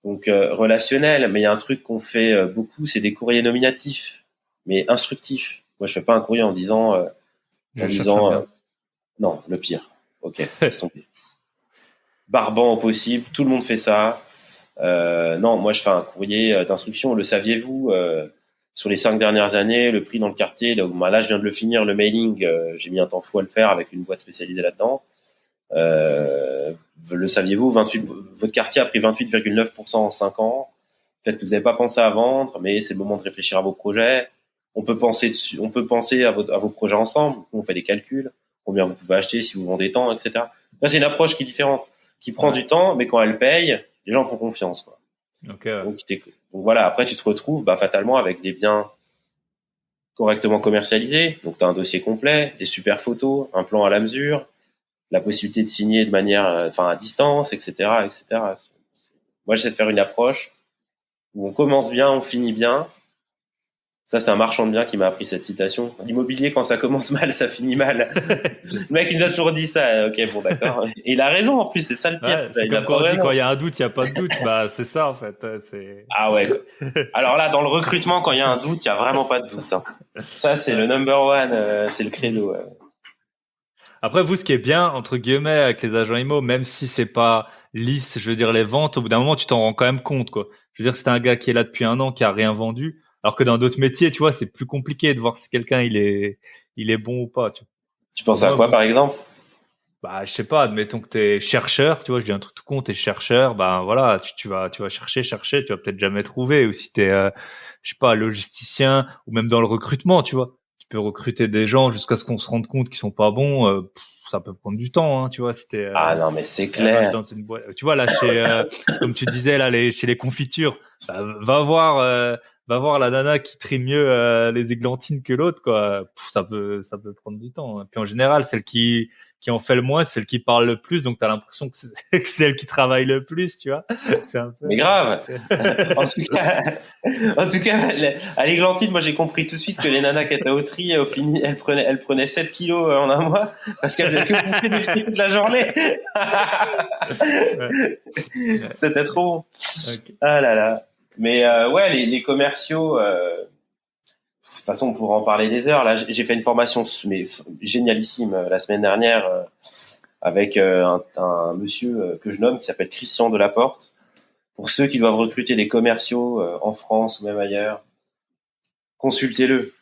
donc relationnel. Mais il y a un truc qu'on fait beaucoup, c'est des courriers nominatifs, mais instructifs. Moi, je fais pas un courrier en disant, non, le pire. Ok, laisse tomber. Barbant au possible, tout le monde fait ça. Non, moi, je fais un courrier d'instruction. Le saviez-vous sur les 5 dernières années, le prix dans le quartier, là, je viens de le finir, le mailing, j'ai mis un temps fou à le faire avec une boîte spécialisée là-dedans. Le saviez-vous, votre quartier a pris 28,9% en 5 ans. Peut-être que vous n'avez pas pensé à vendre, mais c'est le moment de réfléchir à vos projets. On peut penser à vos projets ensemble. On fait des calculs, combien vous pouvez acheter si vous vendez tant, etc. Là, c'est une approche qui est différente, qui prend du temps, mais quand elle paye, les gens font confiance, quoi. Donc voilà, après tu te retrouves fatalement avec des biens correctement commercialisés. Donc tu as un dossier complet, des super photos, un plan à la mesure, la possibilité de signer de manière à distance, etc. Moi, j'essaie de faire une approche où on commence bien, on finit bien. Ça, c'est un marchand de biens qui m'a appris cette citation. L'immobilier, quand ça commence mal, ça finit mal. Le mec, il nous a toujours dit ça. Ok, bon, d'accord. Et il a raison, en plus, c'est ça le pire. Ouais, c'est comme quand on dit quand il y a un doute, il n'y a pas de doute. Bah, c'est ça, en fait. Ah ouais. Alors là, dans le recrutement, quand il y a un doute, il n'y a vraiment pas de doute. Hein. Ça, c'est le number one, c'est le credo. Après, vous, ce qui est bien, entre guillemets, avec les agents IMO, même si c'est pas lisse, je veux dire, les ventes, au bout d'un moment, tu t'en rends quand même compte, quoi. Je veux dire, c'est un gars qui est là depuis un an, qui a rien vendu. Alors que dans d'autres métiers, tu vois, c'est plus compliqué de voir si quelqu'un, il est bon ou pas, tu vois. Tu penses à quoi, par exemple? Bah, je sais pas, admettons que t'es chercheur, tu vois, je dis un truc tout con, t'es chercheur, ben voilà, tu vas chercher, tu vas peut-être jamais trouver. Ou si t'es, je sais pas, logisticien, ou même dans le recrutement, tu vois, tu peux recruter des gens jusqu'à ce qu'on se rende compte qu'ils sont pas bons. Ça peut prendre du temps, hein, tu vois, si t'es Ah non, mais c'est clair. dans une boîte, tu vois là, chez, comme tu disais là, chez les confitures, bah, va voir la nana qui trie mieux les églantines que l'autre, quoi. Ça peut prendre du temps. Hein. Puis en général, celle qui en fait le moins, c'est celle qui parle le plus, donc t'as l'impression que c'est celle qui travaille le plus, tu vois. C'est un peu. Mais grave. En tout cas, à l'églantine, moi j'ai compris tout de suite que les nanas qui étaient au tri, au fini, elles prenaient 7 kilos en un mois parce qu'elles faisaient que bouffer des fruits toute la journée. C'était trop bon. Okay. Ah là là. Mais ouais, les commerciaux. De toute façon, on pourra en parler des heures. Là, j'ai fait une formation mais génialissime la semaine dernière avec un monsieur que je nomme qui s'appelle Christian Delaporte. Pour ceux qui doivent recruter des commerciaux en France ou même ailleurs, consultez-le.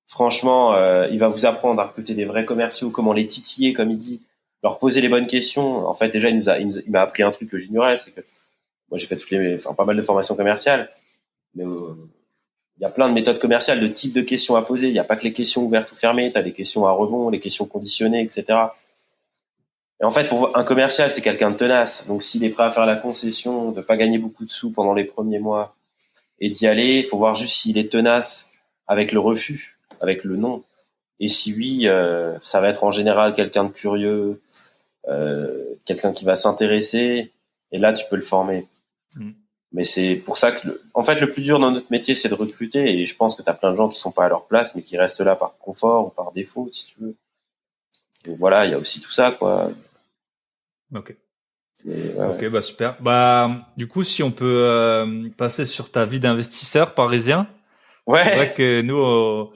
Franchement, il va vous apprendre à recruter des vrais commerciaux, comment les titiller, comme il dit, leur poser les bonnes questions. En fait, déjà, il m'a appris un truc que j'ignorais, c'est que moi, j'ai fait pas mal de formations commerciales, mais il y a plein de méthodes commerciales, de types de questions à poser. Il n'y a pas que les questions ouvertes ou fermées. Tu as les questions à rebond, les questions conditionnées, etc. Et en fait, pour un commercial, c'est quelqu'un de tenace. Donc, s'il est prêt à faire la concession, de pas gagner beaucoup de sous pendant les premiers mois et d'y aller, il faut voir juste s'il est tenace avec le refus, avec le non. Et si oui, ça va être en général quelqu'un de curieux, quelqu'un qui va s'intéresser. Et là, tu peux le former. Mais c'est pour ça que, en fait, le plus dur dans notre métier, c'est de recruter. Et je pense que tu as plein de gens qui sont pas à leur place, mais qui restent là par confort ou par défaut, si tu veux. Donc voilà, il y a aussi tout ça, quoi. Ok. Ouais. Bah super. Bah du coup, si on peut passer sur ta vie d'investisseur parisien. Ouais. C'est vrai que nous,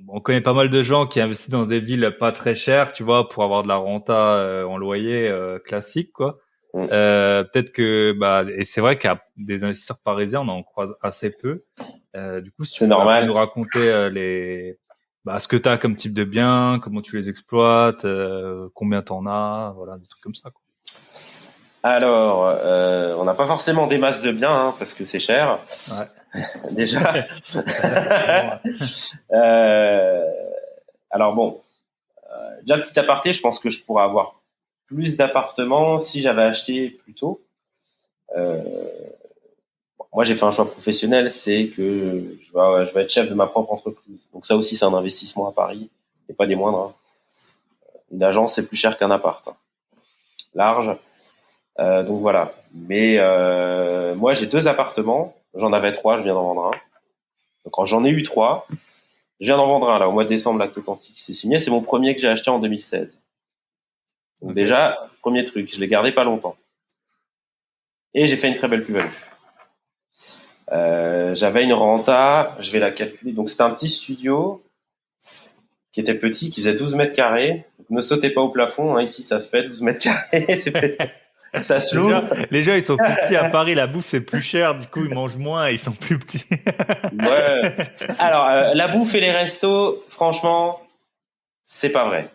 on connaît pas mal de gens qui investissent dans des villes pas très chères, tu vois, pour avoir de la renta en loyer classique, quoi. Peut-être que et c'est vrai qu'il y a des investisseurs parisiens, on en croise assez peu. Du coup, si tu peux un peu nous raconter ce que tu as comme type de biens, comment tu les exploites, combien t'en as, voilà, des trucs comme ça, quoi. Alors, on n'a pas forcément des masses de biens, hein, parce que c'est cher. Ouais. Déjà. Alors bon, déjà petit aparté, je pense que je pourrais avoir plus d'appartements si j'avais acheté plus tôt. Moi, j'ai fait un choix professionnel, c'est que je vais être chef de ma propre entreprise. Donc ça aussi, c'est un investissement à Paris, et pas des moindres. Hein. Une agence, c'est plus cher qu'un appart. Hein. Large. Donc voilà. Mais moi, j'ai 2 appartements. J'en avais 3, je viens d'en vendre un. Donc quand j'en ai eu 3, je viens d'en vendre un là au mois de décembre, l'acte authentique c'est signé. C'est mon premier que j'ai acheté en 2016. Donc déjà, premier truc, je l'ai gardé pas longtemps. Et j'ai fait une très belle plus-value. J'avais une renta, je vais la calculer. Donc c'était un petit studio qui était petit, qui faisait 12 mètres carrés. Donc, ne sautez pas au plafond, hein, ici ça se fait 12 mètres carrés, ça se loue. Les gens ils sont plus petits à Paris, la bouffe c'est plus cher, du coup ils mangent moins et ils sont plus petits. Ouais. Alors la bouffe et les restos, franchement, c'est pas vrai.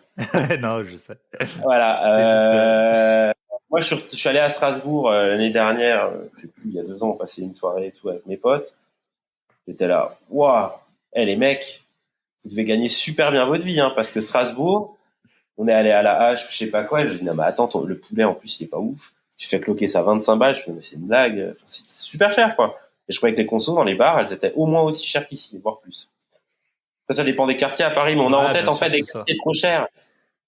Non, je sais. Voilà. Moi, je suis allé à Strasbourg l'année dernière, je sais plus, il y a 2 ans, on passait une soirée et tout avec mes potes. J'étais là, waouh, les mecs, vous devez gagner super bien votre vie, hein, parce que Strasbourg, on est allé à la hache ou je sais pas quoi. Je dis non mais attends, le poulet en plus il est pas ouf. Tu fais cloquer ça 25 balles. Je fais mais c'est une blague. Enfin, c'est super cher quoi. Et je croyais que les consos dans les bars, elles étaient au moins aussi chères qu'ici, voire plus. Ça dépend des quartiers à Paris, mais on a en tête en fait des quartiers trop chers.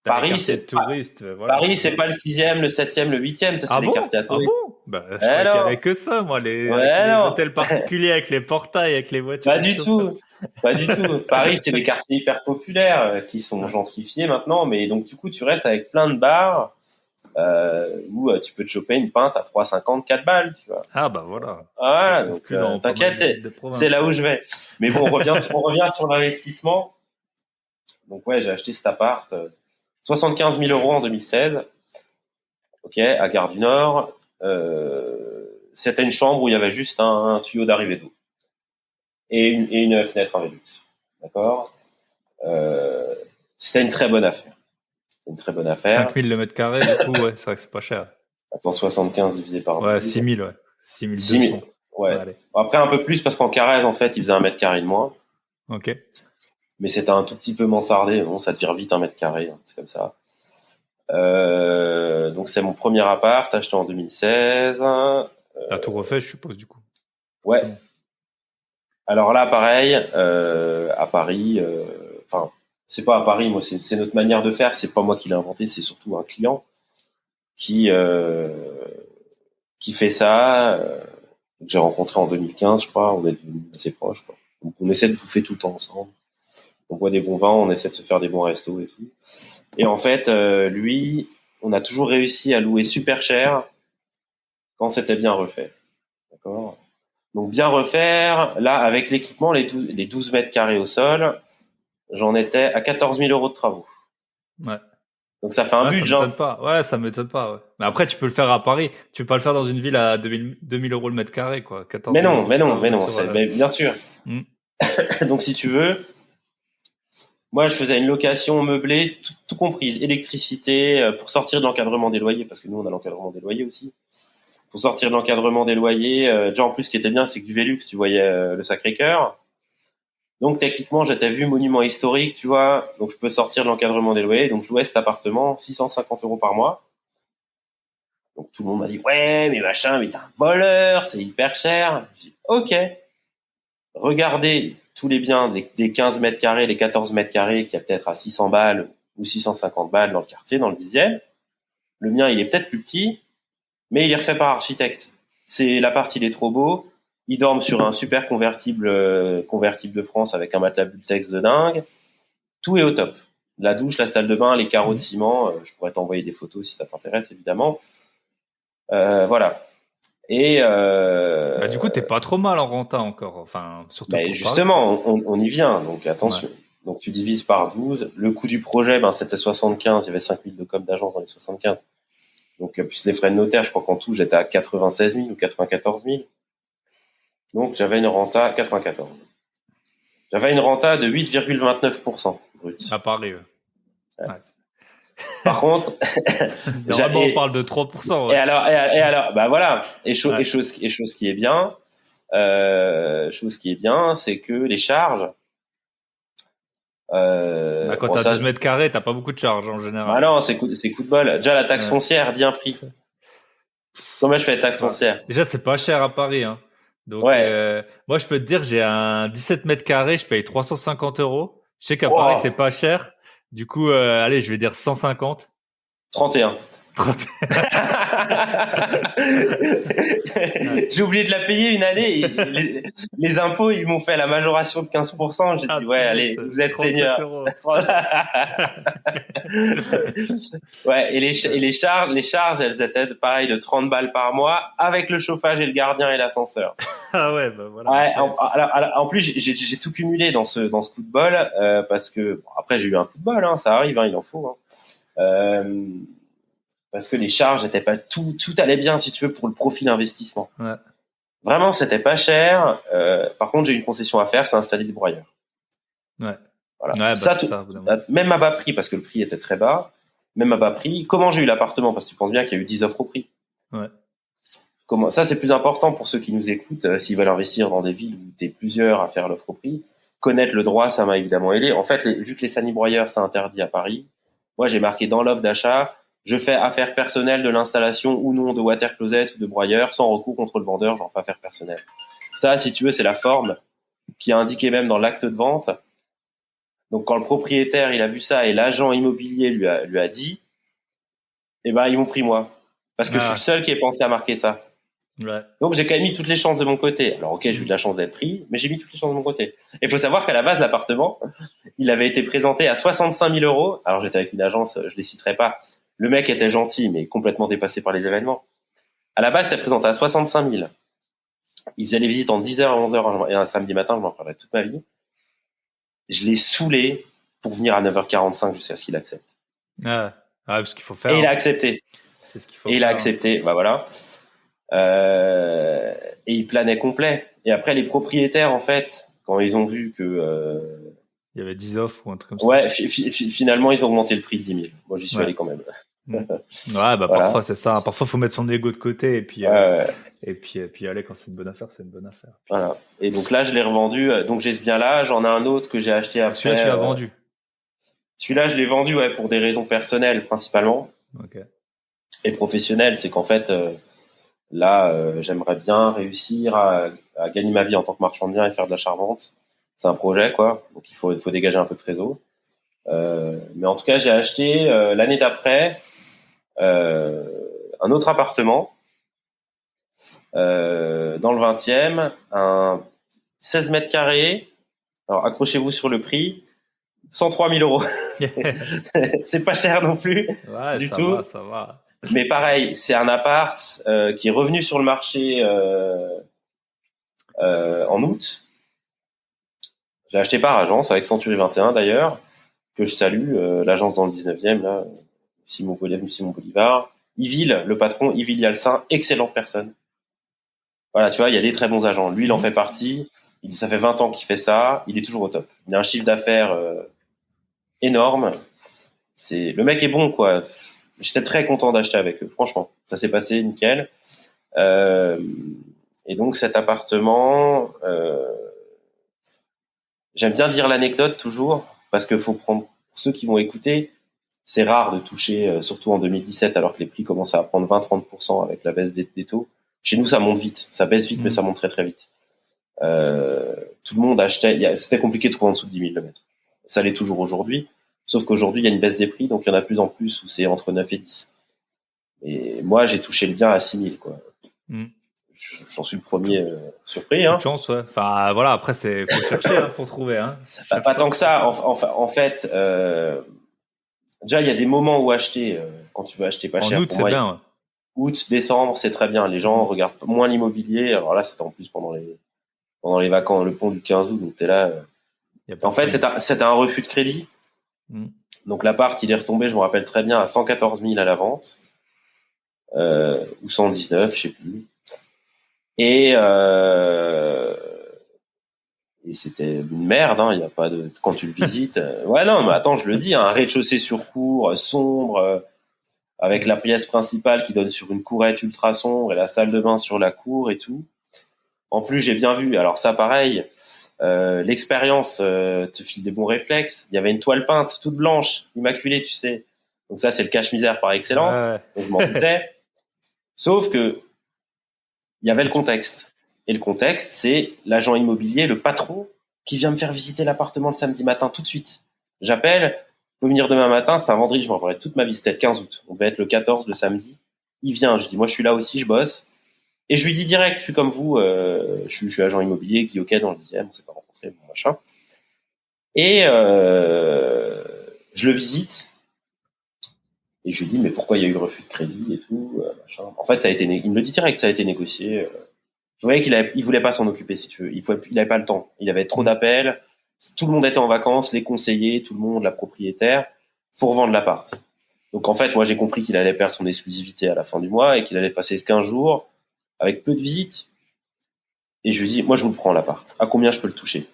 Paris, c'est touriste. Voilà. Paris, c'est pas le 6e, le 7e, le 8e. Ça, c'est des quartiers à touristes. Ah bon? Bah, je croyais qu'il y avait que ça, moi, avec les hôtels particuliers, avec les portails, avec les voitures. Pas du tout. Pas du tout. Paris, c'est des quartiers hyper populaires qui sont gentrifiés maintenant, mais donc du coup, tu restes avec plein de bars où tu peux te choper une pinte à 3,50, 4 balles, tu vois. Ah bah voilà. Voilà, donc t'inquiète, c'est là où je vais. Mais bon, on revient sur l'investissement. Donc ouais, j'ai acheté cet appart, 75 000 euros en 2016. Ok, à Gare du Nord. C'était une chambre où il y avait juste un tuyau d'arrivée d'eau et une fenêtre Velux. D'accord. C'était une très bonne affaire. 5 000 le mètre carré, du coup, ouais, c'est vrai que c'est pas cher. Attends, 75 divisé par 12. Ouais, 6 000, ouais. 6 200. Ouais. Après, un peu plus parce qu'en carré, en fait, il faisait 1 mètre carré de moins. Ok. Mais c'était un tout petit peu mansardé. Bon, ça tire vite 1 mètre carré, hein, c'est comme ça. Donc, c'est mon premier appart, acheté en 2016. T'as tout refait, je suppose, du coup. Ouais. Alors là, pareil, à Paris, enfin, c'est pas à Paris, moi, c'est notre manière de faire. C'est pas moi qui l'ai inventé, c'est surtout un client qui fait ça. Que j'ai rencontré en 2015, je crois. On est devenus assez proches, quoi. Donc, on essaie de bouffer tout le temps ensemble. On boit des bons vins, on essaie de se faire des bons restos et tout. Et en fait, lui, on a toujours réussi à louer super cher quand c'était bien refait. D'accord. Donc bien refaire, là, avec l'équipement, les 12 mètres carrés au sol, j'en étais à 14 000 euros de travaux. Ouais. Donc ça fait un budget. Ça m'étonne pas. Ouais, ça m'étonne pas. Ouais. Mais après, tu peux le faire à Paris. Tu peux pas le faire dans une ville à 2000 euros le mètre carré, quoi. 14 mais 000 non, sur, mais bien sûr. Donc si tu veux, moi je faisais une location meublée, tout comprise, électricité, pour sortir de l'encadrement des loyers, parce que nous on a l'encadrement des loyers aussi. Pour sortir de l'encadrement des loyers, déjà en plus ce qui était bien, c'est que du Velux, tu voyais le Sacré-Cœur. Donc techniquement, j'étais vu monument historique, tu vois, donc je peux sortir de l'encadrement des loyers. Donc je louais cet appartement 650 euros par mois. Donc tout le monde m'a dit ouais, mais machin, mais t'es un voleur, c'est hyper cher. J'ai dit ok. Regardez tous les biens des 15 mètres carrés, les 14 mètres carrés, qui a peut-être à 600 balles ou 650 balles dans le quartier, dans le 10e. Le mien, il est peut-être plus petit, mais il est refait par architecte. C'est l'appart, il est trop beau. Ils dorment sur un super convertible de France avec un matelas Bultex de dingue. Tout est au top. La douche, la salle de bain, les carreaux de ciment. Je pourrais t'envoyer des photos si ça t'intéresse, évidemment. Voilà. Et Bah, du coup, t'es pas trop mal en renta encore. Enfin, surtout. Mais justement, on y vient. Donc attention. Ouais. Donc tu divises par 12. Le coût du projet, c'était 75. Il y avait 5 000 de com d'agence dans les 75. Donc plus les frais de notaire, je crois qu'en tout, j'étais à 96 000 ou 94 000. Donc j'avais une renta 94. J'avais une renta de 8,29% brut. À Paris. Ouais. Par contre, normalement on parle de 3%. Ouais. Et alors, bah voilà. Et chose qui est bien, c'est que les charges. Quand t'as 12 mètres carrés, t'as pas beaucoup de charges en général. Ah non, c'est coup de bol. Déjà la taxe foncière dit un prix. Combien je fais la taxe foncière? Déjà c'est pas cher à Paris, hein. Donc moi je peux te dire, j'ai un 17 mètres carrés, je paye 350 euros. Je sais qu'à Paris c'est pas cher. Du coup, allez, je vais dire 150. 31. J'ai oublié de la payer une année. Les impôts, ils m'ont fait la majoration de 15%. J'ai dit, ouais, allez, vous êtes seigneur. Ouais, et les charges, elles étaient pareil de 30 balles par mois avec le chauffage et le gardien et l'ascenseur. Ah ouais, bah voilà. Ouais, en plus, j'ai tout cumulé dans ce coup de bol, parce que, après, j'ai eu un coup de bol, hein, ça arrive, hein, il en faut, hein. Parce que les charges étaient pas tout allait bien si tu veux pour le profil investissement. Ouais. Vraiment, c'était pas cher. Par contre, j'ai une concession à faire, c'est installer des broyeurs. Ouais. Voilà. Ouais, même à bas prix parce que le prix était très bas. Même à bas prix. Comment j'ai eu l'appartement? Parce que tu penses bien qu'il y a eu 10 offres au prix. Ouais. Ça, c'est plus important pour ceux qui nous écoutent, s'ils veulent investir dans des villes où t'es plusieurs à faire l'offre au prix. Connaître le droit, ça m'a évidemment aidé. En fait, vu que les sanibroyeurs, c'est interdit à Paris, moi, j'ai marqué dans l'offre d'achat, je fais affaire personnelle de l'installation ou non de water closet ou de broyeur sans recours contre le vendeur, j'en fais affaire personnelle. Ça, si tu veux, c'est la forme qui est indiquée même dans l'acte de vente. Donc, quand le propriétaire, il a vu ça et l'agent immobilier lui a dit, eh ben, ils m'ont pris moi. Parce que je suis le seul qui ait pensé à marquer ça. Ouais. Donc, j'ai quand même mis toutes les chances de mon côté. Alors, ok, j'ai eu de la chance d'être pris, mais j'ai mis toutes les chances de mon côté. Et il faut savoir qu'à la base, l'appartement, il avait été présenté à 65 000 euros. Alors, j'étais avec une agence, je les citerai pas. Le mec était gentil, mais complètement dépassé par les événements. À la base, c'est présenté à 65 000. Il faisait les visites en 10h à 11h et un samedi matin, je m'en parlerai toute ma vie. Je l'ai saoulé pour venir à 9h45 jusqu'à ce qu'il accepte. Ah, parce qu'il faut faire. Et il a accepté. C'est ce qu'il faut Et il faire. a accepté. Bah voilà. Et il planait complet. Et après, les propriétaires, en fait, quand ils ont vu que... Il y avait 10 offres ou un truc comme ça. Ouais, finalement, ils ont augmenté le prix de 10 000. Moi, j'y suis allé quand même. Ouais, bah Voilà. parfois c'est ça. Parfois, faut mettre son ego de côté et puis et puis aller quand c'est une bonne affaire, c'est une bonne affaire. Voilà. Et donc là, je l'ai revendu. Donc j'ai ce bien-là. J'en ai un autre que j'ai acheté après. Celui-là, tu l'as vendu. Celui-là, je l'ai vendu, ouais, pour des raisons personnelles principalement. Ok. Et professionnelles. C'est qu'en fait, là, j'aimerais bien réussir à gagner ma vie en tant que marchand de biens et faire de la charvente. C'est un projet, quoi. Donc il faut dégager un peu de trésor. Mais en tout cas, j'ai acheté l'année d'après un autre appartement dans le 20e, un 16 mètres carrés. Alors accrochez-vous sur le prix, 103 000 euros. C'est pas cher non plus, Ouais, du ça tout. va, ça va. Mais pareil, c'est un appart qui est revenu sur le marché en août. J'ai acheté par agence avec Century 21 d'ailleurs, que je salue, l'agence dans le 19e là, Simon Bolivar. Yvil, le patron, Yvil Yalcin, excellente personne. Voilà, tu vois, il y a des très bons agents. Lui, il en fait partie. Ça fait 20 ans qu'il fait ça. Il est toujours au top. Il a un chiffre d'affaires énorme. Le mec est bon, quoi. J'étais très content d'acheter avec eux. Franchement, ça s'est passé nickel. Et donc cet appartement, j'aime bien dire l'anecdote toujours parce que faut prendre, pour ceux qui vont écouter, c'est rare de toucher, surtout en 2017, alors que les prix commencent à prendre 20-30% avec la baisse des taux. Chez nous, ça monte vite. Ça baisse vite, mais ça monte très très vite. Tout le monde achetait. C'était compliqué de trouver en dessous de 10 000 le mètre. Ça l'est toujours aujourd'hui. Sauf qu'aujourd'hui, il y a une baisse des prix, donc il y en a de plus en plus où c'est entre 9 et 10. Et moi, j'ai touché le bien à 6 000, quoi. J'en suis le premier surpris. Hein. De chance, ouais. Enfin, voilà, après, faut chercher pour trouver. Hein. Pas tant que ça. En fait, déjà, il y a des moments où acheter, quand tu veux acheter pas cher. En août, c'est bien, ouais. Août, décembre, c'est très bien. Les gens regardent moins l'immobilier. Alors là, c'était en plus pendant les vacances, le pont du 15 août, donc t'es là. En fait, c'était un refus de crédit. Donc l'appart, il est retombé, je me rappelle très bien, à 114 000 à la vente, ou 119, je sais plus. Et c'était une merde, hein. Il y a pas de, quand tu le visites. Ouais, non, mais attends, je le dis, hein, un rez-de-chaussée sur cour, sombre, avec la pièce principale qui donne sur une courette ultra sombre et la salle de bain sur la cour et tout. En plus, j'ai bien vu. Alors ça, pareil, l'expérience te file des bons réflexes. Il y avait une toile peinte toute blanche, immaculée, tu sais. Donc ça, c'est le cache-misère par excellence. Ouais. Donc je m'en doutais. Sauf que il y avait le contexte. Et le contexte, c'est l'agent immobilier, le patron, qui vient me faire visiter l'appartement le samedi matin tout de suite. J'appelle, faut venir demain matin, c'est un vendredi, je m'en rappellerai toute ma vie, c'était le 15 août. On devait être le 14, le samedi. Il vient, je dis, moi je suis là aussi, je bosse. Et je lui dis direct, je suis comme vous, je suis agent immobilier, qui ok dans le 10e, on s'est pas rencontrés, bon machin. Et je le visite. Et je lui dis, mais pourquoi il y a eu refus de crédit et tout, machin. En fait, il me le dit direct, ça a été négocié. Je voyais il voulait pas s'en occuper, si tu veux. Il avait pas le temps. Il avait trop d'appels. Tout le monde était en vacances, les conseillers, tout le monde, la propriétaire. Faut revendre l'appart. Donc, en fait, moi, j'ai compris qu'il allait perdre son exclusivité à la fin du mois et qu'il allait passer 15 jours avec peu de visites. Et je lui dis, moi, je vous le prends, l'appart. À combien je peux le toucher?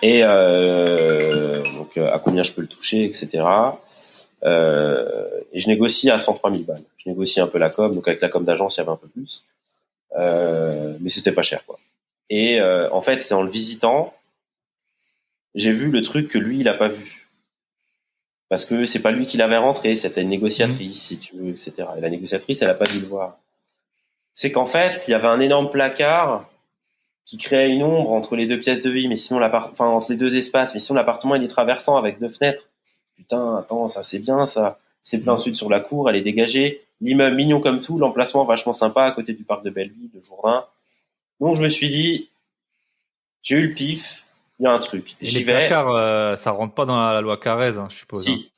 Et donc, à combien je peux le toucher, etc. Et je négocie à 103 000 balles. Je négocie un peu la com, donc avec la com d'agence, il y avait un peu plus. Mais c'était pas cher, quoi. Et en fait, c'est en le visitant, j'ai vu le truc que lui, il a pas vu. Parce que c'est pas lui qui l'avait rentré, c'était une négociatrice, si tu veux, etc. Et la négociatrice, elle a pas dû le voir. C'est qu'en fait, il y avait un énorme placard qui créait une ombre entre les deux pièces de vie, mais sinon entre les deux espaces, mais sinon l'appartement, il est traversant avec 2 fenêtres. Putain, attends, ça c'est bien, ça. C'est plein sud sur la cour, elle est dégagée. L'immeuble mignon comme tout, l'emplacement vachement sympa à côté du parc de Belleville, de Jourdain. Donc je me suis dit, j'ai eu le pif, il y a un truc. Et J'y les vais. placards, ça rentre pas dans la loi Carrez, hein, je suppose. Hein. Si.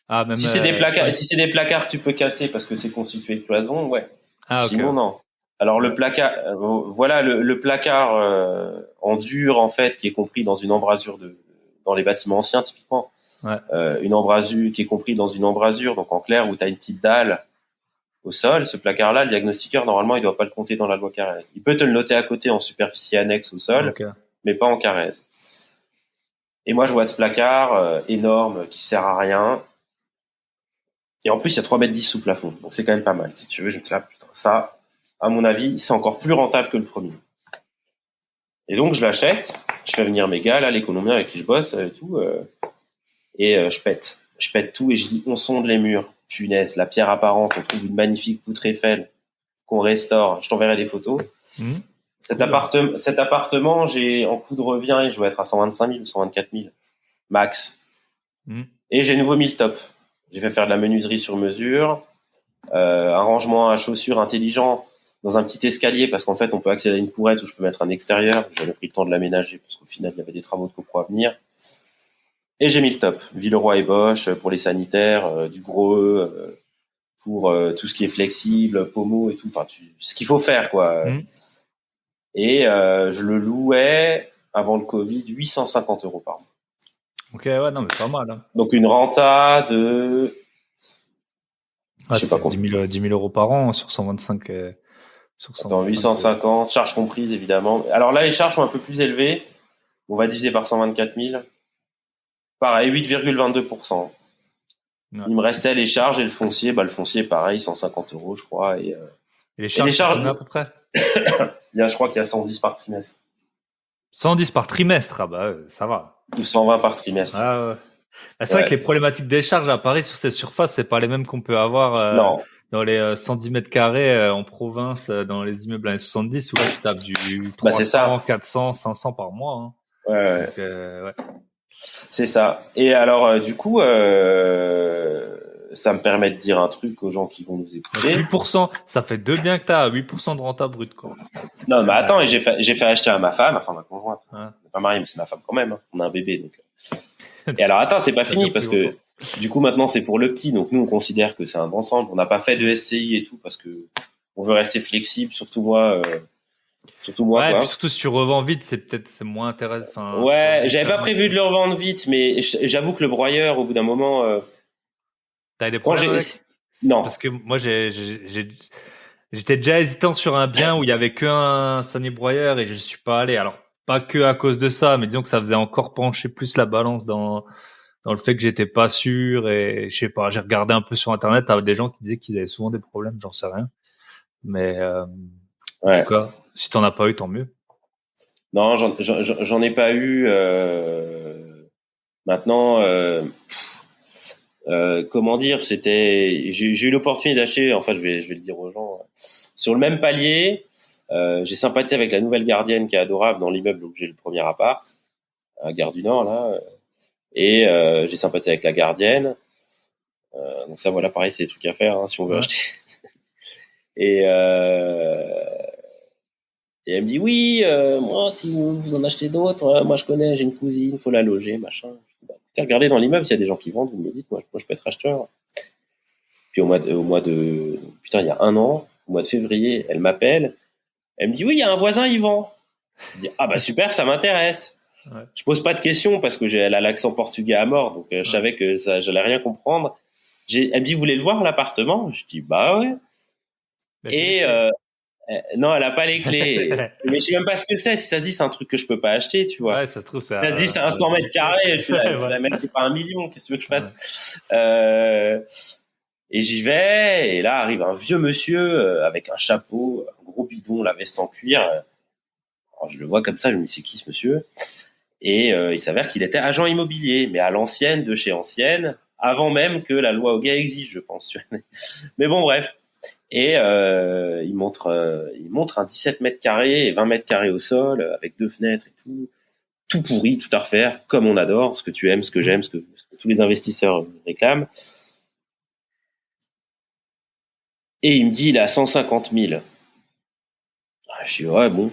Ah, même. Si c'est des placards, Ouais. si c'est des placards que tu peux casser parce que c'est constitué de cloisons, ouais. Ah, ok. Sinon, non. Alors le placard, voilà le placard en dur en fait qui est compris dans une embrasure dans les bâtiments anciens typiquement, Ouais. une embrasure qui est compris dans une embrasure donc en clair où tu as une petite dalle au sol. Ce placard-là, le diagnostiqueur normalement il doit pas le compter dans la loi Carrez. Il peut te le noter à côté en superficie annexe au sol, Ok. mais pas en Carrez. Et moi je vois ce placard énorme qui sert à rien. Et en plus il y a 3,10 m sous plafond, donc c'est quand même pas mal. Si tu veux, je me dis là putain ça. À mon avis, c'est encore plus rentable que le premier. Et donc, je l'achète, je fais venir mes gars, là, les Colombiens avec qui je bosse et tout, je pète. Je pète tout et je dis, on sonde les murs. Punaise, la pierre apparente, on trouve une magnifique poutre Eiffel qu'on restaure. Je t'enverrai des photos. Mmh. Cet appartement, j'ai, en coût de revient, je dois être à 125 000 ou 124 000. Max. Mmh. Et j'ai nouveau mis le top. J'ai fait faire de la menuiserie sur mesure, un rangement à chaussures intelligent dans un petit escalier parce qu'en fait on peut accéder à une courette où je peux mettre un extérieur. J'avais pris le temps de l'aménager parce qu'au final il y avait des travaux de copro à venir. Et j'ai mis le top. Villeroy et Bosch pour les sanitaires, du gros pour tout ce qui est flexible, pommeau et tout. Enfin, ce qu'il faut faire quoi. Mmh. Et je le louais avant le Covid 850 € par mois. Ok, ouais, non, mais pas mal. Hein. Donc une renta de Ah, je sais ça pas fait 10 combien. 000 € par an sur 125. Sur Attends, 125. 850, charges comprises évidemment. Alors là les charges sont un peu plus élevées. On va diviser par 124 000. Pareil, 8,22%. Ouais. Il me restait les charges et le foncier. Bah, le foncier, pareil, 150 € je crois. Et les charges, c'est combien à peu près? Je crois qu'il y a 110 par trimestre. 110 par trimestre, ah bah, ça va. Ou 120 par trimestre. Ah, ouais. Bah, c'est vrai que les problématiques des charges à Paris sur ces surfaces, c'est pas les mêmes qu'on peut avoir Non. dans les 110 mètres carrés en province, dans les immeubles années 70, où là, tu tapes du Bah, c'est 300, ça. 400, 500 par mois. Hein. Ouais. Donc, ouais. C'est ça. Et alors, du coup, ça me permet de dire un truc aux gens qui vont nous écouter. 8%, ça fait de bien que t'as 8% de renta brut, quoi. Non, mais attends, et j'ai fait acheter à ma femme, enfin ma conjointe. Ouais. On n'est pas marié, mais c'est ma femme quand même. Hein. On a un bébé, donc. Et alors, attends, c'est pas fini parce que du coup maintenant c'est pour le petit, donc nous on considère que c'est un ensemble. On n'a pas fait de SCI et tout parce que on veut rester flexible, surtout moi. Ouais, quoi. puis surtout si tu revends vite, c'est moins intéressant. Ouais, j'avais pas prévu de le revendre vite, mais j'avoue que le broyeur, au bout d'un moment, t'as des problèmes avec? Non. Parce que moi j'étais déjà hésitant sur un bien où il y avait qu'un sanier broyeur et je suis pas allé. Alors pas que à cause de ça, mais disons que ça faisait encore pencher plus la balance dans le fait que j'étais pas sûr et je sais pas. J'ai regardé un peu sur internet, t'avais des gens qui disaient qu'ils avaient souvent des problèmes, j'en sais rien. Mais en tout cas, si t'en as pas eu, tant mieux. Non, j'en ai pas eu. Maintenant, comment dire, j'ai eu l'opportunité d'acheter. En fait, je vais le dire aux gens. Sur le même palier, j'ai sympathisé avec la nouvelle gardienne qui est adorable dans l'immeuble où j'ai le premier appart, à Gare du Nord là. Et j'ai sympathisé avec la gardienne. Donc ça, voilà, pareil, c'est des trucs à faire hein, si on veut acheter. Et elle me dit oui, moi si vous en achetez d'autres, moi je connais, j'ai une cousine, faut la loger, machin. Bah, regardez dans l'immeuble s'il y a des gens qui vendent, vous me dites, moi je peux être acheteur. Puis au mois de putain il y a un an, au mois de février, elle m'appelle, elle me dit oui, il y a un voisin, il vend. Je dis ah bah super, ça m'intéresse. Ouais. Je pose pas de questions parce que elle a l'accent portugais à mort, donc je savais que ça, j'allais rien comprendre. Elle me dit vous voulez le voir l'appartement? Je dis bah ouais. Et non, elle a pas les clés. Mais je sais même pas ce que c'est. Si ça se dit, c'est un truc que je peux pas acheter, tu vois. Ouais, ça se trouve, Ça se dit, c'est un 100 mètres carrés. Je suis là, ouais. la mec, c'est pas 1 million. Qu'est-ce que tu veux que je fasse? Et j'y vais. Et là, arrive un vieux monsieur, avec un chapeau, un gros bidon, la veste en cuir. Alors, je le vois comme ça. Je me dis, c'est qui ce monsieur? Et, il s'avère qu'il était agent immobilier, mais à l'ancienne, de chez ancienne, avant même que la loi Hoguet existe, je pense. Tu vois. Mais bon, bref. Et il montre un 17 mètres carrés et 20 mètres carrés au sol, avec 2 fenêtres et tout pourri, tout à refaire, comme on adore, ce que tu aimes, ce que j'aime, ce que tous les investisseurs réclament. Et il me dit, il est à 150 000. Je dis, ouais, bon.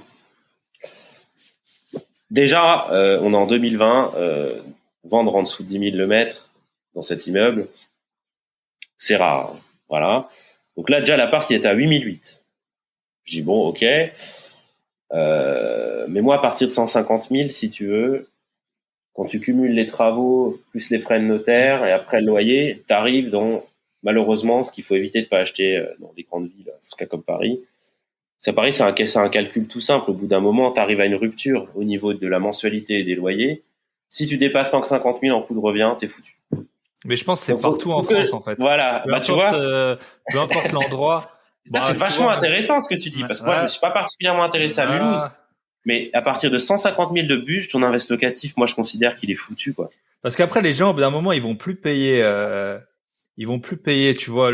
Déjà, on est en 2020, vendre en dessous de 10 000 le mètre dans cet immeuble, c'est rare. Hein. Voilà. Donc là, déjà, l'appart, il était à 8 008. Je dis, bon, ok. Mais moi, à partir de 150 000, si tu veux, quand tu cumules les travaux, plus les frais de notaire, et après le loyer, t'arrives dans, malheureusement, ce qu'il faut éviter de pas acheter dans des grandes villes, en tout cas comme Paris. Ça, Paris, c'est un calcul tout simple. Au bout d'un moment, t'arrives à une rupture au niveau de la mensualité et des loyers. Si tu dépasses 150 000 en coût de revient, t'es foutu. Mais je pense que c'est Donc, partout en France, en fait. Voilà. Peu Bah, tu importe, vois. peu importe l'endroit. Ça, c'est vachement intéressant ce que tu dis, parce que moi, je me suis pas particulièrement intéressé à Mulhouse. Mais à partir de 150 000 de budget, ton invest locatif, moi, je considère qu'il est foutu, quoi. Parce qu'après, les gens, au bout d'un moment, ils vont plus payer, tu vois,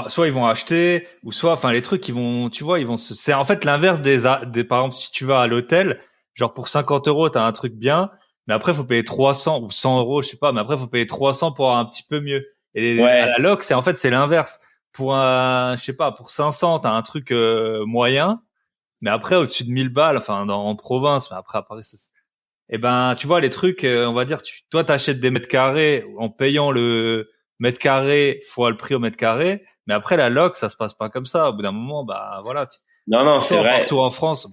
soit ils vont acheter, ou soit, enfin, les trucs, tu vois, c'est en fait l'inverse par exemple, si tu vas à l'hôtel, genre pour 50 euros, t'as un truc bien, mais après, faut payer 300 ou 100 euros, je sais pas, mais après, faut payer 300 pour avoir un petit peu mieux. Et à la loc, c'est l'inverse. Je sais pas, pour 500, t'as un truc, moyen, mais après, au-dessus de 1000 balles, enfin, en province, mais après, à Paris, eh ben, tu vois, les trucs, on va dire, toi, t'achètes des mètres carrés en payant le mètre carré fois le prix au mètre carré, mais après, la loc, ça se passe pas comme ça. Au bout d'un moment, bah, voilà. Non, c'est vrai. Partout en France,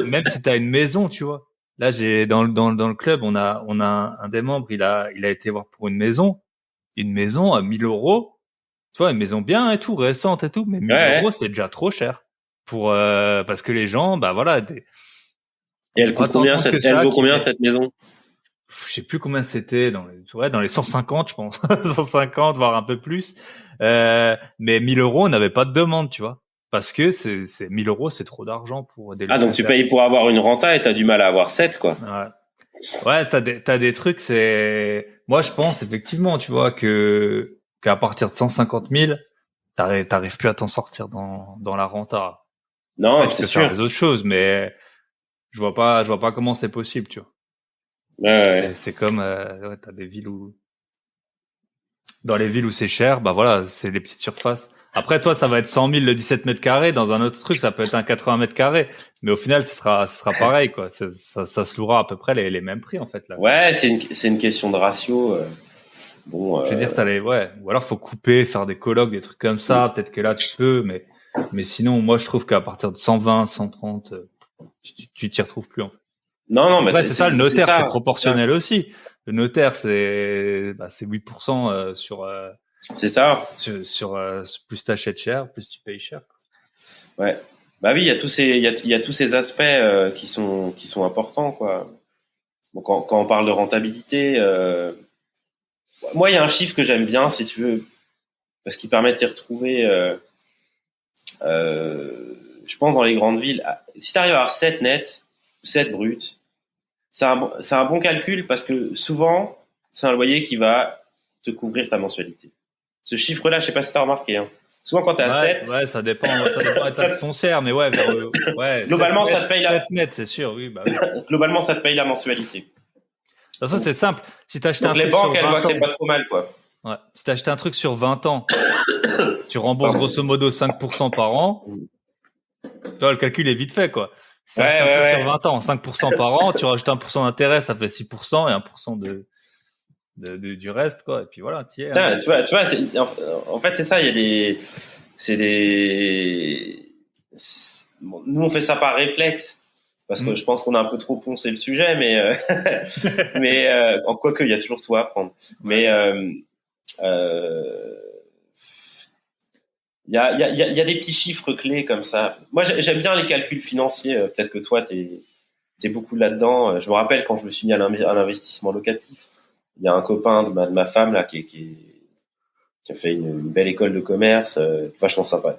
même si t'as une maison, tu vois. Là, dans le club, on a un des membres, il a été voir pour une maison à 1000 euros. Tu vois, une maison bien et tout, récente et tout, mais 1000 euros, c'est déjà trop cher parce que les gens, bah, voilà, et elle coûte combien elle vaut combien cette maison? Je sais plus combien c'était dans les 150, je pense. 150, voire un peu plus. Mais 1000 euros, on n'avait pas de demande, tu vois. Parce que 1000 euros, c'est trop d'argent pour des locataires. Ah, donc tu payes pour avoir une renta et t'as du mal à avoir 7, quoi. Ouais, t'as des trucs, moi, je pense, effectivement, tu vois, qu'à partir de 150 000, t'arrives plus à t'en sortir dans la renta. Non, ouais, tu peux faire des autres choses, mais je vois pas comment c'est possible, tu vois. Ouais. C'est comme, t'as des villes dans les villes où c'est cher, bah voilà, c'est des petites surfaces. Après, toi, ça va être 100 000 le 17 mètres carrés. Dans un autre truc, ça peut être un 80 mètres carrés. Mais au final, ce sera pareil, quoi. Ça se louera à peu près les mêmes prix, en fait, là. Ouais, c'est une question de ratio. Bon. Je veux dire, ou alors faut couper, faire des colocs, des trucs comme ça. Peut-être que là, tu peux, mais sinon, moi, je trouve qu'à partir de 120, 130, tu t'y retrouves plus, en fait. Non, mais c'est ça, le notaire, c'est proportionnel aussi. Le notaire, c'est 8% sur. C'est ça. Sur plus t'achètes cher, plus tu payes cher. Ouais. Bah oui, il y a tous ces aspects qui sont importants, quoi. Bon, quand on parle de rentabilité, moi, il y a un chiffre que j'aime bien, si tu veux, parce qu'il permet de s'y retrouver. Je pense dans les grandes villes, si tu arrives à avoir 7 nets, 7 bruts, c'est un bon calcul parce que souvent, c'est un loyer qui va te couvrir ta mensualité. Ce chiffre-là, je sais pas si tu as remarqué. Hein. Souvent, quand tu es à 7... Ouais, ça dépend de la taxe foncière, mais ouais, globalement, ça te paye 7 net, c'est sûr, oui. Bah, oui. Globalement, ça te paye la mensualité. De toute façon, c'est simple. Si t'achètes un truc les banques, sur 20 elles voient ans, que t'es pas trop mal, quoi. Ouais. Si t'achètes un truc sur 20 ans, tu rembourses grosso modo 5% par an. Tu vois, le calcul est vite fait, quoi. Si t'achètes un truc sur 20 ans, 5% par an, tu rajoutes 1% d'intérêt, ça fait 6% et 1% du reste, quoi. Et puis voilà, tu vois, en fait, c'est ça, nous, on fait ça par réflexe. Parce que je pense qu'on a un peu trop poncé le sujet, mais en quoi que il y a toujours tout à apprendre. Mais il y a des petits chiffres clés comme ça. Moi, j'aime bien les calculs financiers. Peut-être que toi, t'es beaucoup là-dedans. Je me rappelle quand je me suis mis à l'investissement locatif. Il y a un copain de ma femme là qui a fait une belle école de commerce, vachement sympa.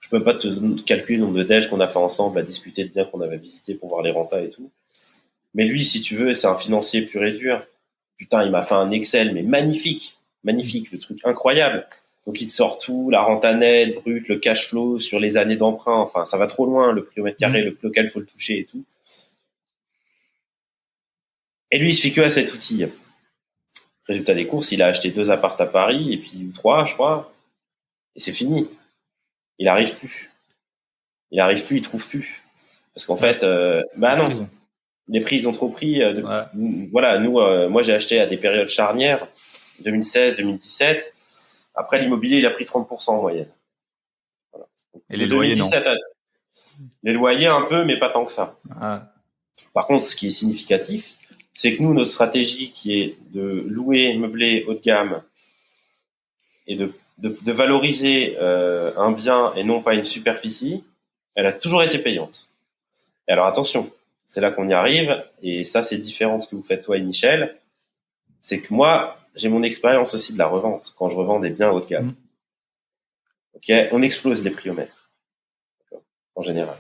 Je peux pas te calculer le nombre de déj qu'on a fait ensemble, à discuter de biens qu'on avait visités pour voir les rentas et tout. Mais lui, si tu veux, c'est un financier pur et dur. Putain, il m'a fait un Excel, mais magnifique, le truc incroyable. Donc il te sort tout, la renta nette, brut, le cash flow sur les années d'emprunt. Enfin, ça va trop loin, le prix au mètre carré, le prix auquel faut le toucher et tout. Et lui, il se fait que à cet outil. Résultat des courses, il a acheté 2 apparts à Paris et puis 3, je crois, et c'est fini. Il arrive plus. Il trouve plus. Parce qu'en fait, non, les prix ils ont trop pris. Voilà, nous, moi j'ai acheté à des périodes charnières, 2016, 2017. Après l'immobilier, il a pris 30% en moyenne. Voilà. Et les loyers, non. Les loyers un peu, mais pas tant que ça. Par contre, ce qui est significatif, c'est que nous, notre stratégie qui est de louer, meubler haut de gamme et de valoriser un bien et non pas une superficie, elle a toujours été payante. Et alors attention, c'est là qu'on y arrive, et ça c'est différent de ce que vous faites toi et Michel, c'est que moi, j'ai mon expérience aussi de la revente, quand je revends des biens haut de gamme. Ok, on explose les prix au mètre, en général.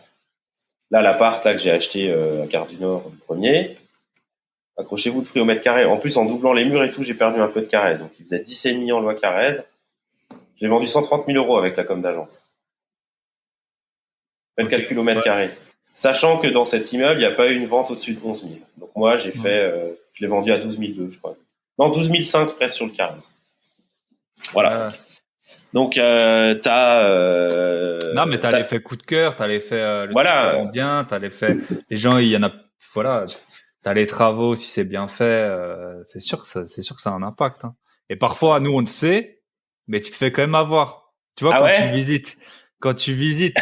Là, l'appart là, que j'ai acheté à Gare du Nord, le premier, accrochez-vous le prix au mètre carré. En plus, en doublant les murs et tout, j'ai perdu un peu de carré. Donc, il faisait 17,5 en loi Carrez. J'ai vendu 130 000 euros avec la com d'agence. Faites le calcul au mètre carré. Sachant que dans cet immeuble, il n'y a pas eu une vente au-dessus de 11 000. Donc, moi, j'ai fait, je l'ai vendu à 12 200, je crois. Non, 12 500 presque sur le Carrez. Voilà. Donc, non, mais t'as l'effet coup de cœur, t'as l'effet, voilà. Truc qui vend bien, t'as l'effet, les gens, il y en a, voilà. T'as les travaux, si c'est bien fait, c'est sûr que ça a un impact, hein. Et parfois, nous, on le sait, mais tu te fais quand même avoir. Tu vois, quand tu visites,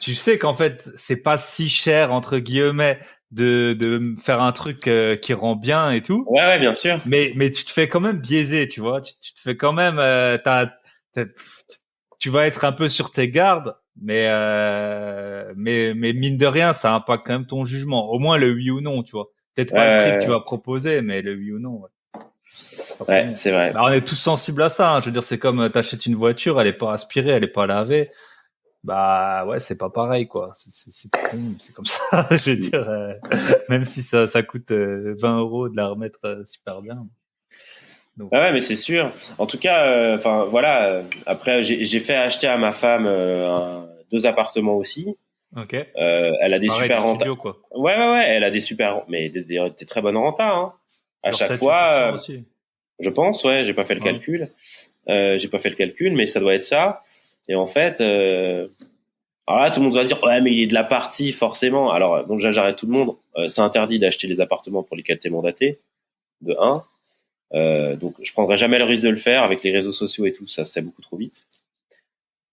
tu sais qu'en fait, c'est pas si cher, entre guillemets, de faire un truc qui rend bien et tout. Ouais, bien sûr. Mais tu te fais quand même biaiser, tu vois. Tu te fais quand même, tu vas être un peu sur tes gardes, mais mine de rien, ça impacte quand même ton jugement. Au moins le oui ou non, tu vois. Peut-être pas le prix que tu vas proposer, mais le oui ou non. Ouais, c'est vrai. Bah, on est tous sensibles à ça, hein. Je veux dire, c'est comme t'achètes une voiture, elle est pas aspirée, elle est pas lavée. Bah ouais, c'est pas pareil, quoi. C'est comme ça. Je veux dire, même si ça coûte 20 euros de la remettre super bien. Donc. Ah ouais, mais c'est sûr. En tout cas, enfin voilà. Après, j'ai fait acheter à ma femme 2 appartements aussi. Ok. Elle a des pareil, super rentas. Quoi. Ouais. Elle a des super, mais des très bonnes rentas. Hein. À genre chaque fois, aussi. Je pense. Ouais, j'ai pas fait le calcul. J'ai pas fait le calcul, mais ça doit être ça. Et en fait, alors là, tout le monde va dire ouais, mais il est de la partie forcément. Alors donc j'arrête tout le monde. C'est interdit d'acheter les appartements pour lesquels t'es mandaté. De 1. Donc je prendrai jamais le risque de le faire avec les réseaux sociaux et tout, ça c'est beaucoup trop vite.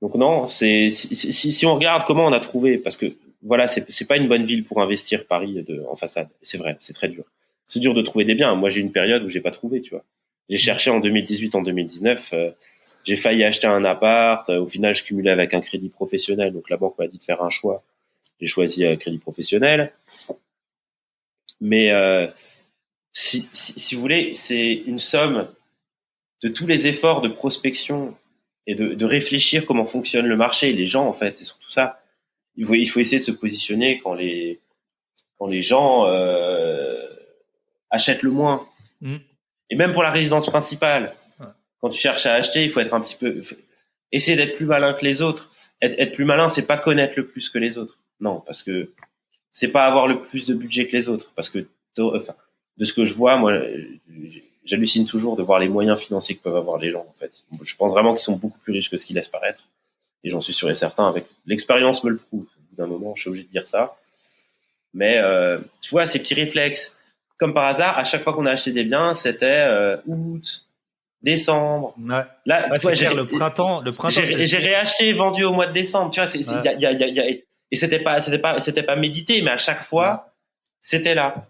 Donc non, c'est si on regarde comment on a trouvé, parce que voilà, c'est pas une bonne ville pour investir Paris en façade. C'est vrai, c'est très dur. C'est dur de trouver des biens. Moi j'ai eu une période où j'ai pas trouvé, tu vois. J'ai cherché en 2018, en 2019, j'ai failli acheter un appart. Au final, je cumulais avec un crédit professionnel, donc la banque m'a dit de faire un choix. J'ai choisi un crédit professionnel, mais si vous voulez, c'est une somme de tous les efforts de prospection et de réfléchir comment fonctionne le marché, les gens en fait, c'est surtout ça. Il faut essayer de se positionner quand les gens achètent le moins. Et même pour la résidence principale, quand tu cherches à acheter, il faut être un petit peu essayer d'être plus malin que les autres. Être plus malin, c'est pas connaître le plus que les autres. Non, parce que c'est pas avoir le plus de budget que les autres, parce que enfin, de ce que je vois, moi, j'hallucine toujours de voir les moyens financiers que peuvent avoir les gens, en fait. Je pense vraiment qu'ils sont beaucoup plus riches que ce qu'ils laissent paraître. Et j'en suis sûr et certain, avec l'expérience me le prouve. Au bout d'un moment, je suis obligé de dire ça. Mais, tu vois, ces petits réflexes, comme par hasard, à chaque fois qu'on a acheté des biens, c'était août, décembre. Ouais. Là, tu vois, le printemps. J'ai réacheté, vendu au mois de décembre. Tu vois, et c'était pas médité, mais à chaque fois, c'était là.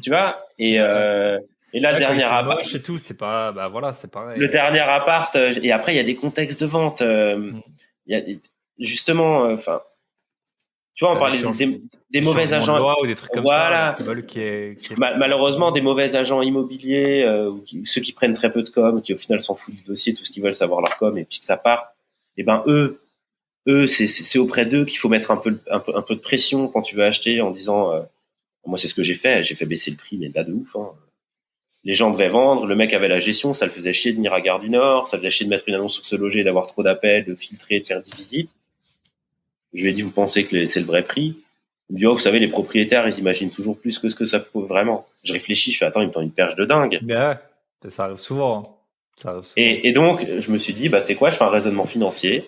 Tu vois, et là, le dernier appart. Et tout, c'est pas, bah voilà, c'est pareil. Le dernier appart, et après, il y a des contextes de vente. Il y a justement, enfin, tu vois, on parlait des mauvais agents. De loi ou des trucs comme ça. Malheureusement, des mauvais agents immobiliers, ceux qui prennent très peu de com, qui au final s'en foutent du dossier, tout ce qu'ils veulent, savoir leur com, et puis que ça part. Et ben, eux, c'est auprès d'eux qu'il faut mettre un peu de pression quand tu veux acheter en disant, moi, c'est ce que j'ai fait baisser le prix, mais là, de ouf, hein. Les gens devaient vendre, le mec avait la gestion, ça le faisait chier de venir à Gare du Nord, ça faisait chier de mettre une annonce sur Se Loger, d'avoir trop d'appels, de filtrer, de faire 10 visites. Je lui ai dit, vous pensez que c'est le vrai prix? Il me dit, oh, vous savez, les propriétaires, ils imaginent toujours plus que ce que ça peut vraiment. Je réfléchis, je fais, attends, il me tend une perche de dingue. Ça arrive souvent. Hein. Ça arrive souvent. Et donc, je me suis dit, bah, tu sais quoi, je fais un raisonnement financier.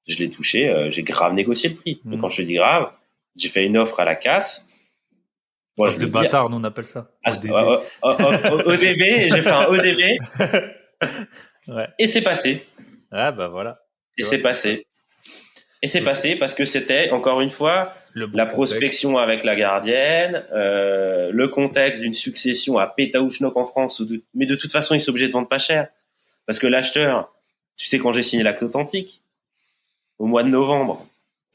Je l'ai touché, j'ai grave négocié le prix. Donc, quand je te dis grave, j'ai fait une offre à la casse. Moi, Offre je de me dis, bâtard, nous on appelle ça. ODB, j'ai fait un ODB. Ouais. Et c'est passé. Ah, bah voilà. Et c'est passé. Et c'est passé parce que c'était, encore une fois, la prospection avec la gardienne, le contexte d'une succession à Pétaouchnok en France, mais de toute façon, ils sont obligés de vendre pas cher. Parce que l'acheteur, tu sais, quand j'ai signé l'acte authentique, au mois de novembre,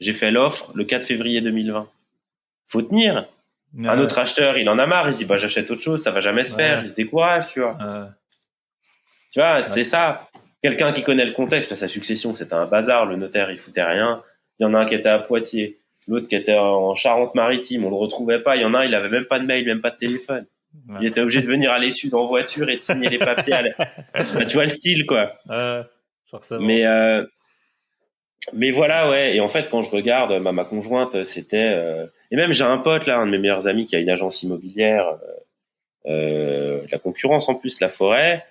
j'ai fait l'offre le 4 février 2020. Faut tenir. Un autre acheteur, il en a marre, il se dit, bah, j'achète autre chose, ça va jamais se faire, il se décourage, tu vois. Tu vois, c'est ça. Quelqu'un qui connaît le contexte, sa succession, c'était un bazar, le notaire, il foutait rien. Il y en a un qui était à Poitiers, l'autre qui était en Charente-Maritime, on le retrouvait pas. Il y en a un, il avait même pas de mail, même pas de téléphone. Il était obligé de venir à l'étude en voiture et de signer les papiers. Bah, tu vois le style, quoi. Forcément. Mais voilà, ouais. Et en fait, quand je regarde, ma conjointe, c'était... Et même, j'ai un pote, là, un de mes meilleurs amis qui a une agence immobilière, la concurrence en plus, la Forêt.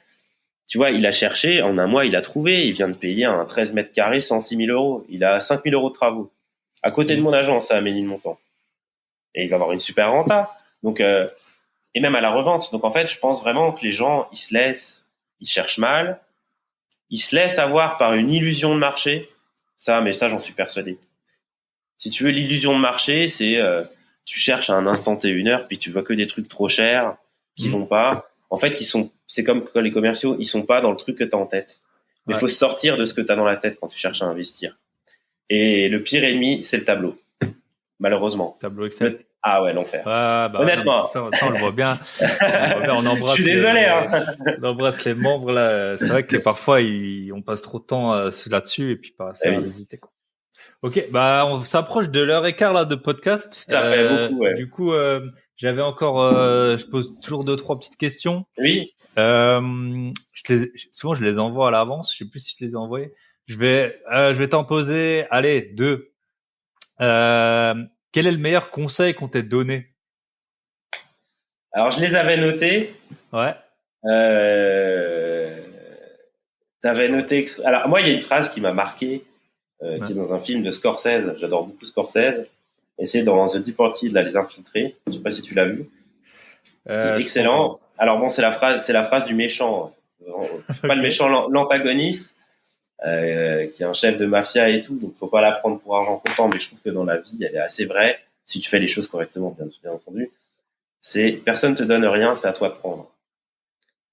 Tu vois, il a cherché, en un mois, il a trouvé. Il vient de payer un 13 mètres carrés, 106 000 euros. Il a 5 000 euros de travaux. À côté de mon agence, à Ménilmontant. Et il va avoir une super renta. Donc, et même à la revente. Donc, en fait, je pense vraiment que les gens, ils cherchent mal. Ils se laissent avoir par une illusion de marché. Mais ça, j'en suis persuadé. Si tu veux, l'illusion de marché, c'est, tu cherches à un instant T, une heure, puis tu vois que des trucs trop chers, qui vont pas. En fait, c'est comme quand les commerciaux, ils sont pas dans le truc que tu as en tête. Mais il faut sortir de ce que tu as dans la tête quand tu cherches à investir. Et le pire ennemi, c'est le tableau. Malheureusement. Tableau Excel. Ah ouais, l'enfer. Honnêtement. Ça, on le voit bien. On embrasse. Je suis désolé, on embrasse les membres, là. C'est vrai que parfois, on passe trop de temps là-dessus et puis pas assez à visiter, quoi. Ok, bah on s'approche de l'heure et quart là de podcast. Ça fait beaucoup, ouais. Du coup, j'avais encore, je pose toujours 2-3 petites questions. Oui. Souvent je les envoie à l'avance. Je sais plus si je les ai envoyées. Je vais t'en poser, allez, 2. Quel est le meilleur conseil qu'on t'ait donné? Alors je les avais notés. Ouais. T'avais noté que... Alors moi, il y a une phrase qui m'a marqué. Qui est dans un film de Scorsese. J'adore beaucoup Scorsese. Et c'est dans The Departed, là, Les Infiltrés. Je sais pas si tu l'as vu. C'est excellent. Alors bon, c'est la phrase du méchant. Pas le méchant, l'antagoniste, qui est un chef de mafia et tout. Donc faut pas la prendre pour argent comptant, mais je trouve que dans la vie, elle est assez vraie. Si tu fais les choses correctement, bien entendu. C'est personne te donne rien, c'est à toi de prendre.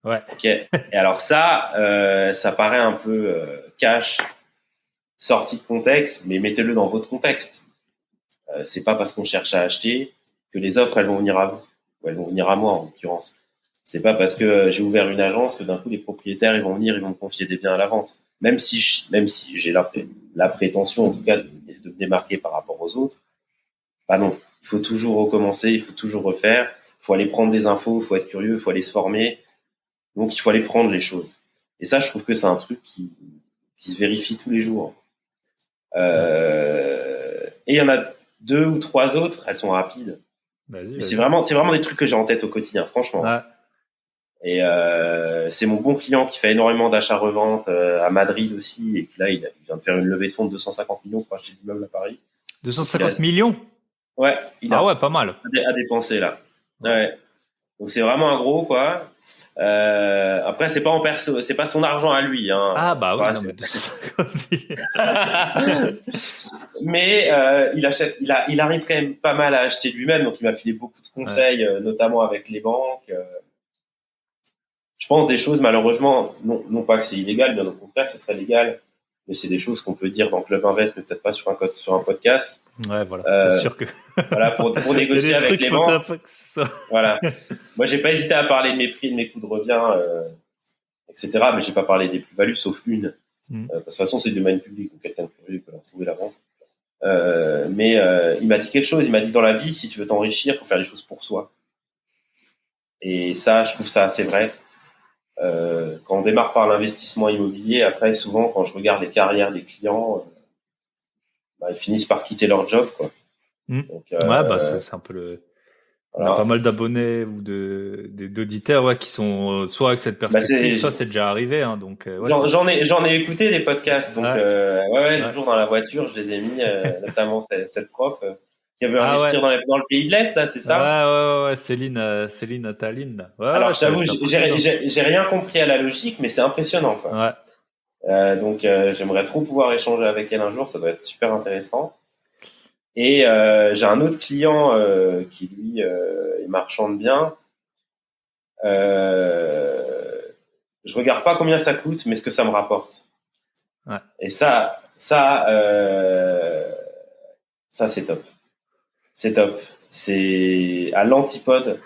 Ouais. Ok. Et alors ça paraît un peu cash, sorti de contexte, mais mettez-le dans votre contexte. C'est pas parce qu'on cherche à acheter que les offres elles vont venir à vous, ou elles vont venir à moi en l'occurrence. C'est pas parce que j'ai ouvert une agence que d'un coup les propriétaires ils vont me confier des biens à la vente. Même si j'ai la prétention en tout cas de me démarquer par rapport aux autres, bah non. Il faut toujours recommencer, il faut toujours refaire. Il faut aller prendre des infos, il faut être curieux, il faut aller se former. Donc il faut aller prendre les choses. Et ça, je trouve que c'est un truc qui se vérifie tous les jours. Et il y en a 2 ou 3 autres, elles sont rapides. Mais c'est vraiment des trucs que j'ai en tête au quotidien, franchement. Ouais. Et c'est mon bon client qui fait énormément d'achats-reventes à Madrid aussi, et qui là, il vient de faire une levée de fonds de 250 millions pour acheter de l'immeuble à Paris. 250 millions? Ouais. Ouais, pas mal. À dépenser là. Ouais. Donc c'est vraiment un gros, quoi. Après, c'est pas en perso, c'est pas son argent à lui, hein. Ah bah oui, mais il arrive quand même pas mal à acheter lui-même, donc il m'a filé beaucoup de conseils, notamment avec les banques. Je pense des choses, malheureusement, non pas que c'est illégal, bien au contraire, c'est très légal, mais c'est des choses qu'on peut dire dans Club Invest, mais peut-être pas sur un podcast. Ouais, voilà, c'est sûr que. Voilà, pour négocier avec les banques. Voilà. Moi, j'ai pas hésité à parler de mes prix, de mes coûts de revient, etc., mais j'ai pas parlé des plus-values, sauf une. Parce que de toute façon, c'est du domaine public, donc quelqu'un de curieux peut la trouver la vente. Mais il m'a dit quelque chose, il m'a dit dans la vie, si tu veux t'enrichir, faut faire les choses pour soi. Et ça, je trouve ça assez vrai. Quand on démarre par l'investissement immobilier, après, souvent, quand je regarde les carrières des clients, ils finissent par quitter leur job, quoi. Donc, c'est un peu On a pas mal d'abonnés ou d'auditeurs qui sont soit avec cette perspective, soit c'est déjà arrivé. Hein, donc j'en ai écouté des podcasts. Donc toujours dans la voiture, je les ai mis, notamment cette prof qui veut investir dans le pays de l'Est, là, c'est ça? Ouais, Céline Ataline. Alors, je t'avoue, j'ai rien compris à la logique, mais c'est impressionnant, quoi. Ouais. Donc, j'aimerais trop pouvoir échanger avec elle un jour, ça doit être super intéressant. Et j'ai un autre client qui, lui, est marchand de biens. Je regarde pas combien ça coûte, mais ce que ça me rapporte. Ouais. Et ça, c'est top. C'est top. C'est à l'antipode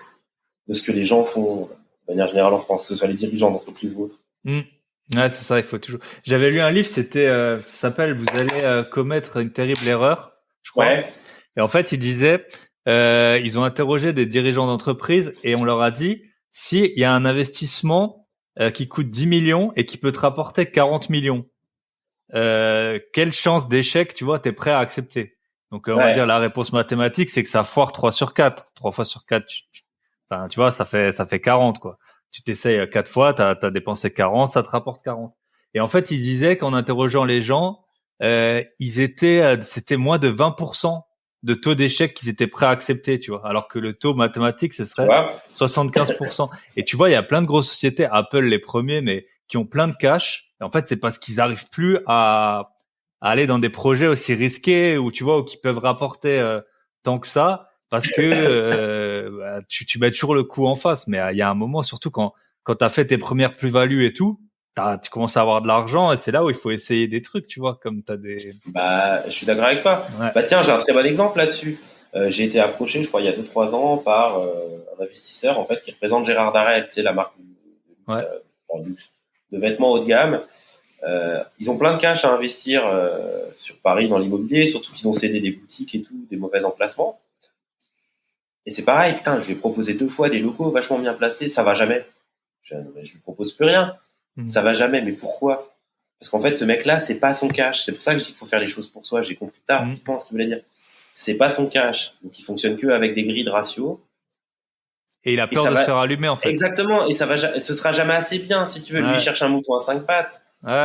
de ce que les gens font de manière générale en France, que ce soit les dirigeants d'entreprise ou autres. Ouais, c'est ça, il faut toujours. J'avais lu un livre, ça s'appelle Vous allez commettre une terrible erreur, je crois. Ouais. Et en fait, il disait, ils ont interrogé des dirigeants d'entreprise et on leur a dit, si il y a un investissement qui coûte 10 millions et qui peut te rapporter 40 millions, quelle chance d'échec, tu vois, t'es prêt à accepter? Donc, on va dire la réponse mathématique, c'est que ça foire 3 sur 4. 3 fois sur 4, tu vois, ça fait 40, quoi. Tu t'essayes 4 fois, t'as dépensé 40, ça te rapporte 40. Et en fait, il disait qu'en interrogeant les gens, c'était moins de 20% de taux d'échec qu'ils étaient prêts à accepter, tu vois. Alors que le taux mathématique, ce serait 75%. Et tu vois, il y a plein de grosses sociétés, Apple les premiers, mais qui ont plein de cash. Et en fait, c'est parce qu'ils arrivent plus à aller dans des projets aussi risqués ou tu vois, ou qui peuvent rapporter tant que ça, parce que tu mets toujours le coup en face. Mais il y a un moment, surtout quand t'as fait tes premières plus-values et tout, tu commences à avoir de l'argent et c'est là où il faut essayer des trucs, tu vois, comme t'as des... Je suis d'accord avec toi. Ouais. Tiens, j'ai un très bon exemple là-dessus. J'ai été approché, je crois, il y a 2-3 ans par un investisseur, en fait, qui représente Gérard Darel, tu sais, la marque de vêtements haut de gamme. Ils ont plein de cash à investir sur Paris dans l'immobilier, surtout qu'ils ont cédé des boutiques et tout, des mauvais emplacements. Et c'est pareil, putain, je lui ai proposé 2 fois des locaux vachement bien placés, ça va jamais. Je lui propose plus rien. Ça va jamais, mais pourquoi? Parce qu'en fait, ce mec-là, c'est pas son cash. C'est pour ça que je dis qu'il faut faire les choses pour soi. J'ai compris tard, je pense ce qu'il voulait dire. C'est pas son cash. Donc, il fonctionne que avec des grilles de ratio. Et il a peur de se faire allumer, en fait. Exactement. Et ce sera jamais assez bien, si tu veux. Lui, il cherche un mouton à 5 pattes.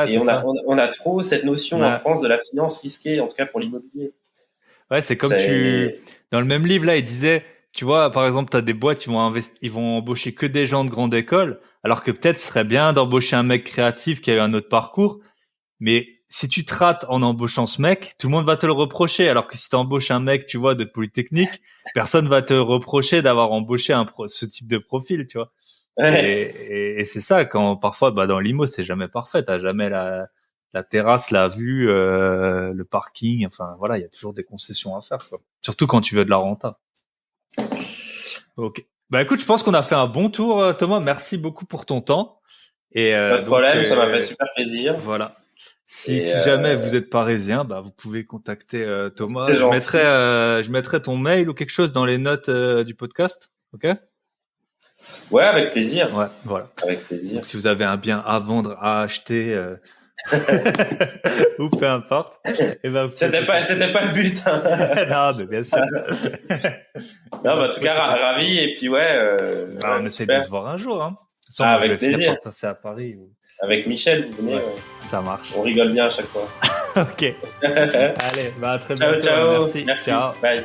Et on a trop cette notion en France de la finance risquée, en tout cas pour l'immobilier. Ouais, c'est comme dans le même livre, là, il disait, tu vois, par exemple, t'as des boîtes, ils vont embaucher que des gens de grande école, alors que peut-être ce serait bien d'embaucher un mec créatif qui a eu un autre parcours. Mais si tu te rates en embauchant ce mec, tout le monde va te le reprocher. Alors que si t'embauches un mec, tu vois, de Polytechnique, personne va te reprocher d'avoir embauché ce type de profil, tu vois. Ouais. Et c'est ça, quand parfois, dans l'IMO, c'est jamais parfait. T'as jamais la terrasse, la vue, le parking. Enfin, voilà, il y a toujours des concessions à faire, quoi. Surtout quand tu veux de la renta. Ok. Écoute, je pense qu'on a fait un bon tour, Thomas. Merci beaucoup pour ton temps. Et pas de problème, ça m'a fait super plaisir. Voilà. Si jamais vous êtes parisien, vous pouvez contacter Thomas. Je mettrai ton mail ou quelque chose dans les notes du podcast. Ok? Ouais, avec plaisir. Ouais, voilà. Avec plaisir. Donc, si vous avez un bien à vendre, à acheter, ou peu importe. C'était pas le but. Hein. Non, mais bien sûr. Non, en tout cas, ravi. Et puis, on essaie de se voir un jour, hein. Avec plaisir. Je vais passer à Paris. Avec Michel, vous venez. Ça marche. On rigole bien à chaque fois. Ok. Allez, à très bientôt. Ciao. Merci. Ciao. Bye.